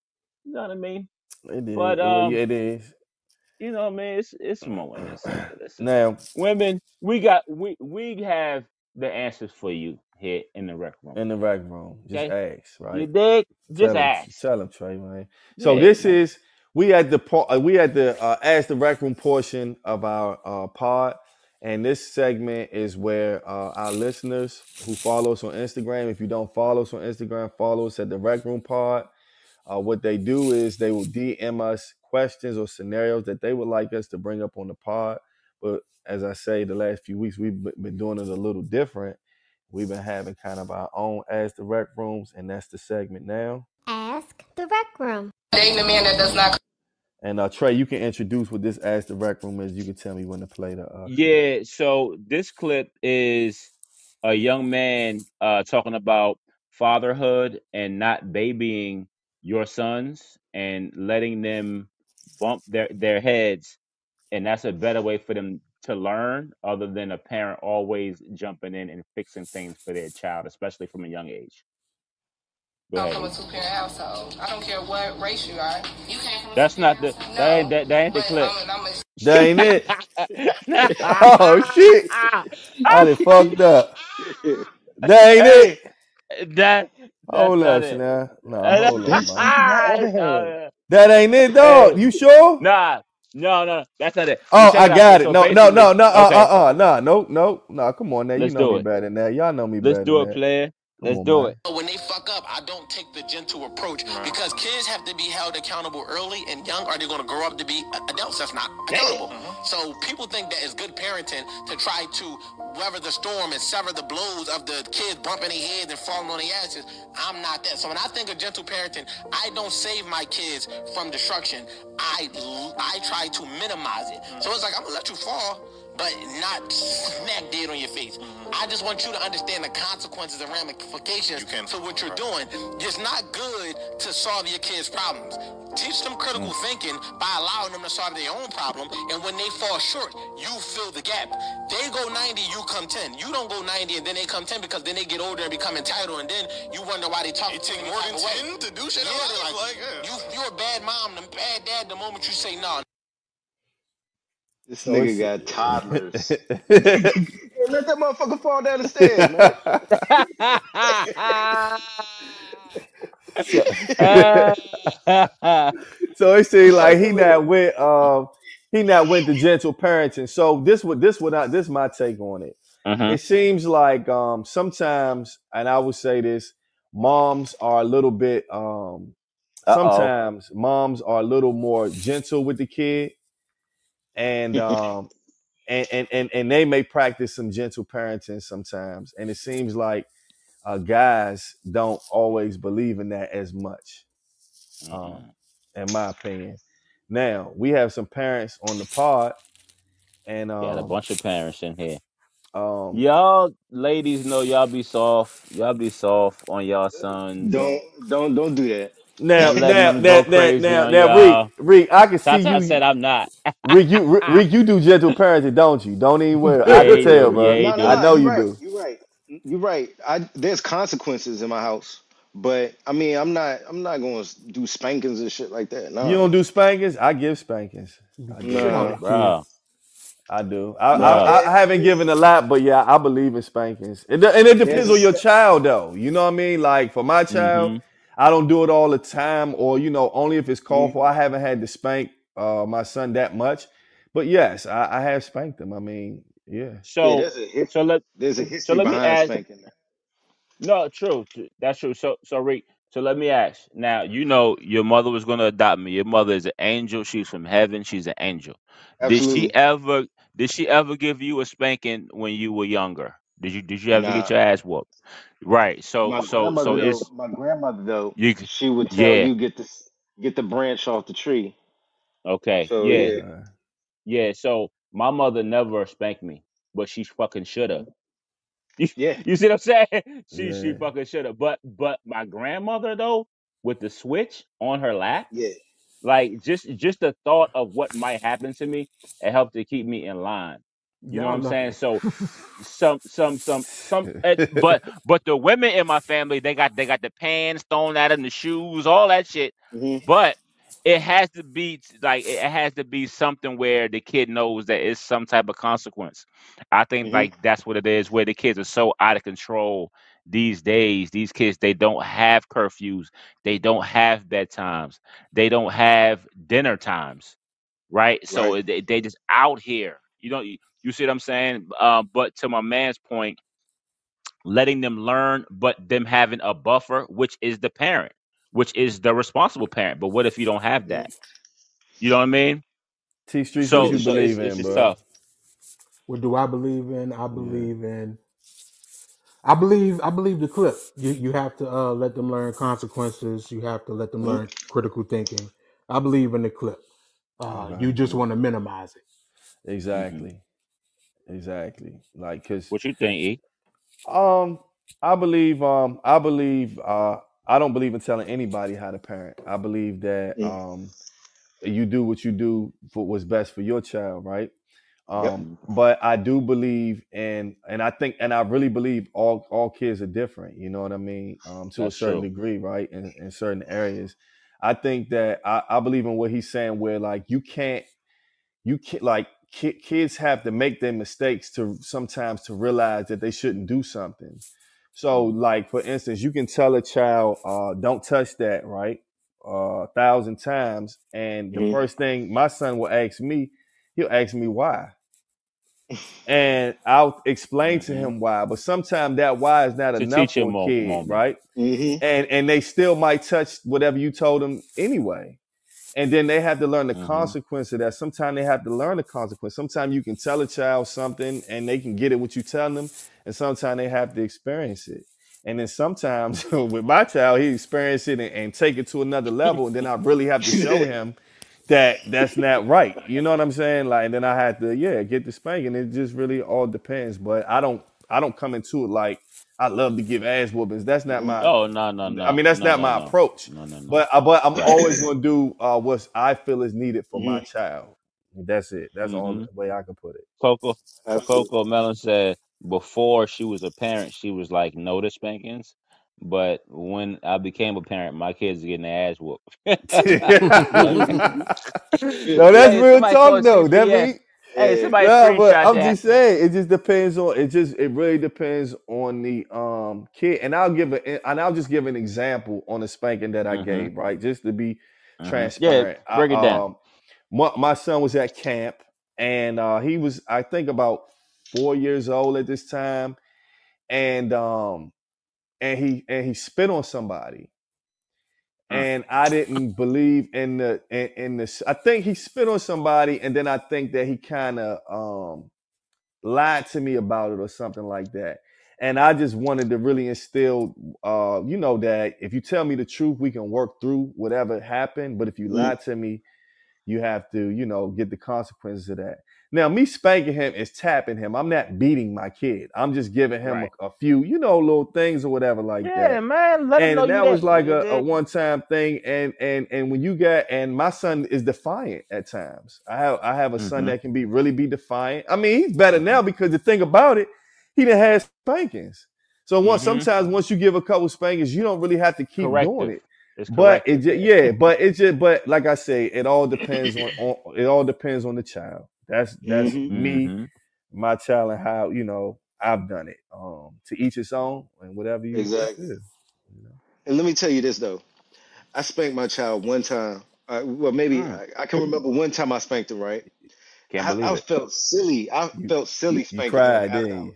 You know what I mean? It is. But it is. You know what I mean? It's more women. Listen, now, women, we have the answers for you here in the rec room. In the rec room. Just ask, right? You dig? Just ask. Tell them, Trey, man. So this is we at the ask the rec room portion of our pod. And this segment is where our listeners who follow us on Instagram, if you don't follow us on Instagram, follow us at the Rec Room Pod. What they do is they will DM us questions or scenarios that they would like us to bring up on the pod. But as I say, the last few weeks, we've been doing it a little different. We've been having kind of our own Ask the Rec Rooms, and that's the segment now. Ask the Rec Room. Dating a man that does not. And Trey, you can introduce what this Ask the Rec Room is. You can tell me when to play the clip. So this clip is a young man talking about fatherhood and not babying your sons and letting them bump their heads. And that's a better way for them to learn other than a parent always jumping in and fixing things for their child, especially from a young age. I'm from a two-parent household. I don't care what race you are. You came from That's not the that ain't the clip. That ain't it. Oh shit! I done fucked up. That ain't it. That's hold up now. No, hold up, man. That ain't it, dog. You sure? Nah, no, that's not it. Oh, Check I it out. So, got it. so No, basically, okay, no. Come on now. You let's know do me it. better than that. Y'all know me Let's better than do it, that. player. Come Let's on, do man. it. When they fuck up, I don't take the gentle approach because kids have to be held accountable early and young, or they're going to grow up to be adults that's not accountable. So people think that it's good parenting to try to weather the storm and sever the blows of the kids bumping their heads and falling on their asses. I'm not that. So when I think of gentle parenting, I don't save my kids from destruction. I try to minimize it. So it's like, I'm going to let you fall, but not smack dead on your face. I just want you to understand the consequences and ramifications to what you're doing. It's not good to solve your kids' problems. Teach them critical thinking by allowing them to solve their own problem. And when they fall short, you fill the gap. They go 90, you come 10. You don't go 90 and then they come 10 because then they get older and become entitled. And then you wonder why they talk. It takes more than 10 to do shit. You're a bad mom, a bad dad the moment you say no. This nigga got toddlers. Hey, let that motherfucker fall down the stairs, man. So it seems like he not went the gentle parenting. So this my take on it. It seems like sometimes, and I would say this, moms are a little bit sometimes moms are a little more gentle with the kid, and and they may practice some gentle parenting sometimes, and it seems like guys don't always believe in that as much, in my opinion. Now we have some parents on the pod, and Got a bunch of parents in here. um, Y'all ladies know y'all be soft. Y'all be soft on y'all sons. Don't do that. now, Don't let now, them now, go now, crazy now, on now, y'all. Reek, I can see Tata you. said I'm not. Rick, you do gentle parenting, don't you? Don't even worry. I Yeah, can he tell, do. Yeah, bro. he No, I do. know you're you right. do. You're right. There's consequences in my house, but I mean, I'm not gonna do spankings and shit like that. You Nah, don't do spankings? I give spankings. You I beat the do. shit out nah, of kids. Bro. I do. Bro. I haven't given a lot, but yeah, I believe in spankings. And it there's depends a on your se- child, though. You know what I mean? Like for my child, Mm-hmm. I don't do it all the time, or only if it's called Mhm. for. I haven't had to spank my son that much, but yes, I have spanked him. I mean, yeah. Yeah, So so let there's a so history let me behind ask. spanking. No, true. That's true. So Rick, so let me ask. Now, your mother was gonna adopt me. Your mother is an angel. She's from heaven. She's an angel. Did she Absolutely. ever did she ever give you a spanking when you were younger? Did you ever get Nah. your ass whooped? Right. So it's My grandmother though, you she would tell yeah. you get the branch off the tree. Okay. So Yeah. yeah, Okay. Yeah. So my mother never spanked me, but she fucking should have. You, yeah, you see what I'm saying? She Yeah. fucking should have. But my grandmother though, with the switch on her lap, yeah, like just the thought of what might happen to me, it helped to keep me in line. You know what Y'all I'm know. saying? So but the women in my family, they got the pants thrown at them, the shoes, all that shit. hmm But it has to be something where the kid knows that it's some type of consequence. I think hmm like that's what it is, where the kids are so out of control these days. These kids, they don't have curfews, they don't have bedtimes, they don't have dinner times, right? right, So they just out here. You see what I'm saying? But to my man's point, letting them learn, but them having a buffer, which is the parent, which is the responsible parent. But what if you don't have hmm that? You know what I mean? T Streets, what yeah, So you so believe it's in, just bro? tough. What do I believe in? I Yeah. believe in. I believe the clip. You have to let them learn consequences. You have to let them hmm learn critical thinking. I believe in the clip. Okay. You just want to minimize it. Hmm. Exactly. Exactly. Like, cause What you think, E? um, I believe I don't believe in telling anybody how to parent. I believe that hmm you do what you do for what's best for your child, right? yep, But I do believe and I think and I really believe all kids are different, you know what I mean? To a That's certain true. degree, right? In certain areas. I think that I believe in what he's saying where like you can't like kids have to make their mistakes to sometimes to realize that they shouldn't do something. So Mm-hmm. like for instance, you can tell a child, don't touch that, right? 1,000 times, and the first thing my son will ask me, he'll ask me why. And I'll explain to him why, but sometimes that why is not enough for a kid, right? And they still might touch whatever you told them anyway. And then they have to learn the consequence of that. Sometimes they have to learn the consequence. Sometimes you can tell a child something and they can get it what you tell them, and sometimes they have to experience it. And then sometimes with my child, he experienced it and take it to another level, and then I really have to show him that that's not right. You know what I'm saying? Like, and then I had to, get the spanking. It just really all depends. But I don't come into it like I love to give ass whoopings. That's not my. Oh no. I mean, that's not my approach. No. But I'm always gonna do what I feel is needed for my child. That's it. That's the only way I can put it. Coco Mellon said before she was a parent, she was like no to spankings. But when I became a parent, my kids are getting their ass whooped. No, that's real talk though. That means somebody but I'm that. just saying, it just depends on it really depends on the kid. And I'll just give an example on the spanking that I gave, right? Just to be transparent. Yeah, break it down. My son was at camp, and he was, I think, about 4 years old at this time, and he spit on somebody, and I didn't believe in the. I think he spit on somebody, and then I think that he kind of lied to me about it or something like that. And I just wanted to really instill, that if you tell me the truth, we can work through whatever happened. But if you lie to me, you have to, get the consequences of that. Now, me spanking him is tapping him. I'm not beating my kid. I'm just giving him a few, little things or whatever like that. Yeah, man. Let him know that was like a one-time thing. And when you and my son is defiant at times. I have a son that can really be defiant. I mean, he's better now because the thing about it, he done had spankings. So sometimes once you give a couple spankings, you don't really have to keep doing it. But but like I say, it all depends on the child. That's me, my child, and how I've done it. To each his own, and whatever you exactly. And let me tell you this though, I spanked my child one time. I can remember one time I spanked him. Right? Can't believe I it. felt silly. I felt silly spanking. You cried, didn't you?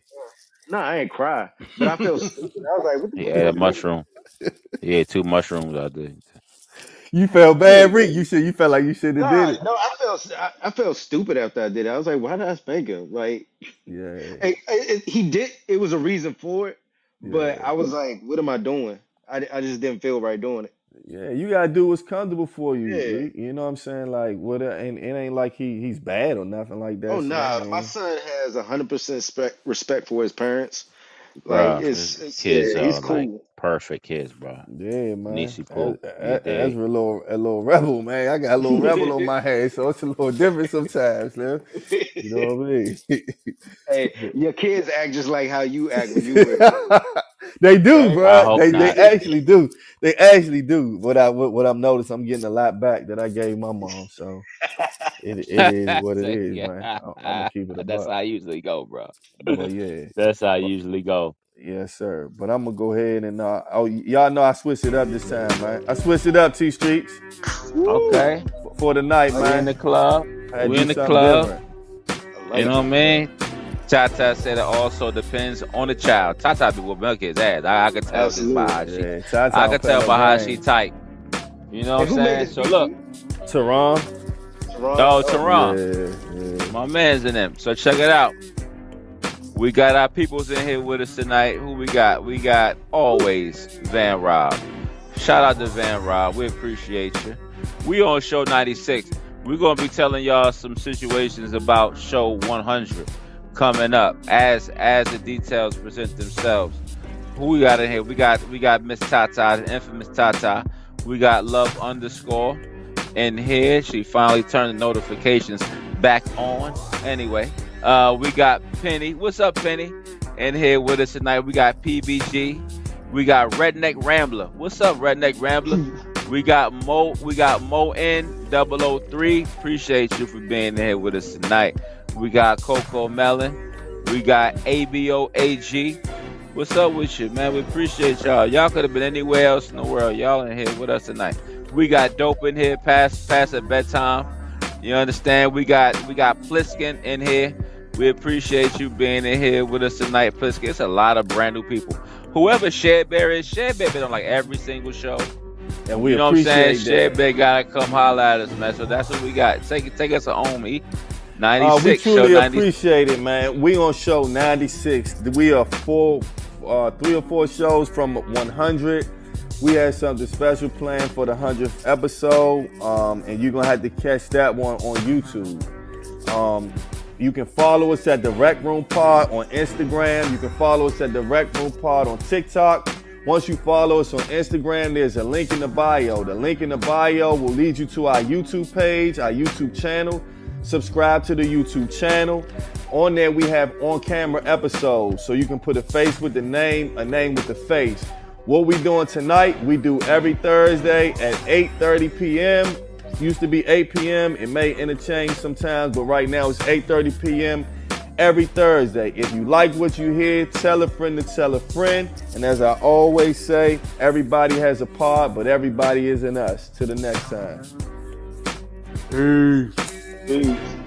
No, I ain't cry, but I felt stupid. I was like, "What the fuck?" Yeah, mushroom. He ate 2 mushrooms out there. You felt bad, Rick. You felt like you should have did it. No, I felt stupid after I did it. I was like, why did I spank him? Like, he did. It was a reason for it, but I was like, what am I doing? I just didn't feel right doing it. Yeah, you gotta do what's comfortable for you. Rick. You know what I'm saying? Like, and it ain't like he's bad or nothing like that. Oh no, my son has 100% respect for his parents. Like, it's kids he's are cool. like perfect kids, bro. Yeah, man. Cool. That's a little rebel, man. I got a little rebel on my head, so it's a little different sometimes, man. You know what I mean? Hey, your kids act just like how you act when you were. They do, bro. They actually do. They actually do. What I'm noticing, I'm getting a lot back that I gave my mom. So it is what it is, man. I'm gonna keep it. That's how I usually go, bro. But yeah, that's how I usually go. Yes, sir. But I'm gonna go ahead and y'all know I switched it up this time, man. I switched it up, T Streets. Okay. For the night, man. We in the club. We in the club. You know what I mean? Tata said it also depends on the child. Tata be whooping her kid's ass. I can tell this by how she. I can tell by how she tight. You know what I'm saying? So look, Tehran. Oh, Tehran. Yeah. My man's in them. So check it out. We got our peoples in here with us tonight. Who we got? We got always Van Rob. Shout out to Van Rob. We appreciate you. We on show 96. We're gonna be telling y'all some situations about show 100 coming up as the details present themselves. Who we got in here? We got Miss Tata, the infamous Tata. We got Love _ in here. She finally turned the notifications back on. Anyway, we got Penny. What's up, Penny? In here with us tonight. We got PBG. We got Redneck Rambler. What's up, Redneck Rambler? We got Mo. We got Mo N003. Appreciate you for being here with us tonight. We got Coco Mellon. We got ABOAG. What's up with you, man? We appreciate y'all. Y'all could have been anywhere else in the world. Y'all in here with us tonight. We got dope in here past at bedtime. You understand? We got Pliskin in here. We appreciate you being in here with us tonight, Pliskin. It's a lot of brand new people. Whoever Shed Bear is, Shed Bear been on like every single show. And we you know what I'm saying? that. Shed Bear gotta come holler at us, man. So that's what we got. Take us home, E. 96. We truly show appreciate it, man. We on show 96. We are 3 or 4 shows from 100. We had something special planned for the 100th episode, and you're gonna have to catch that one on YouTube. You can follow us at the Rec Room Pod on Instagram. You can follow us at the Rec Room Pod on TikTok. Once you follow us on Instagram, there's a link in the bio. The link in the bio will lead you to our YouTube page, our YouTube channel. Subscribe to the YouTube channel. On there, we have on-camera episodes, so you can put a face with the name, a name with the face. What we doing tonight, we do every Thursday at 8:30 p.m. Used to be 8 p.m. It may interchange sometimes, but right now it's 8:30 p.m. every Thursday. If you like what you hear, tell a friend to tell a friend. And as I always say, everybody has a pod, but everybody isn't us. Till the next time. Peace. Peace.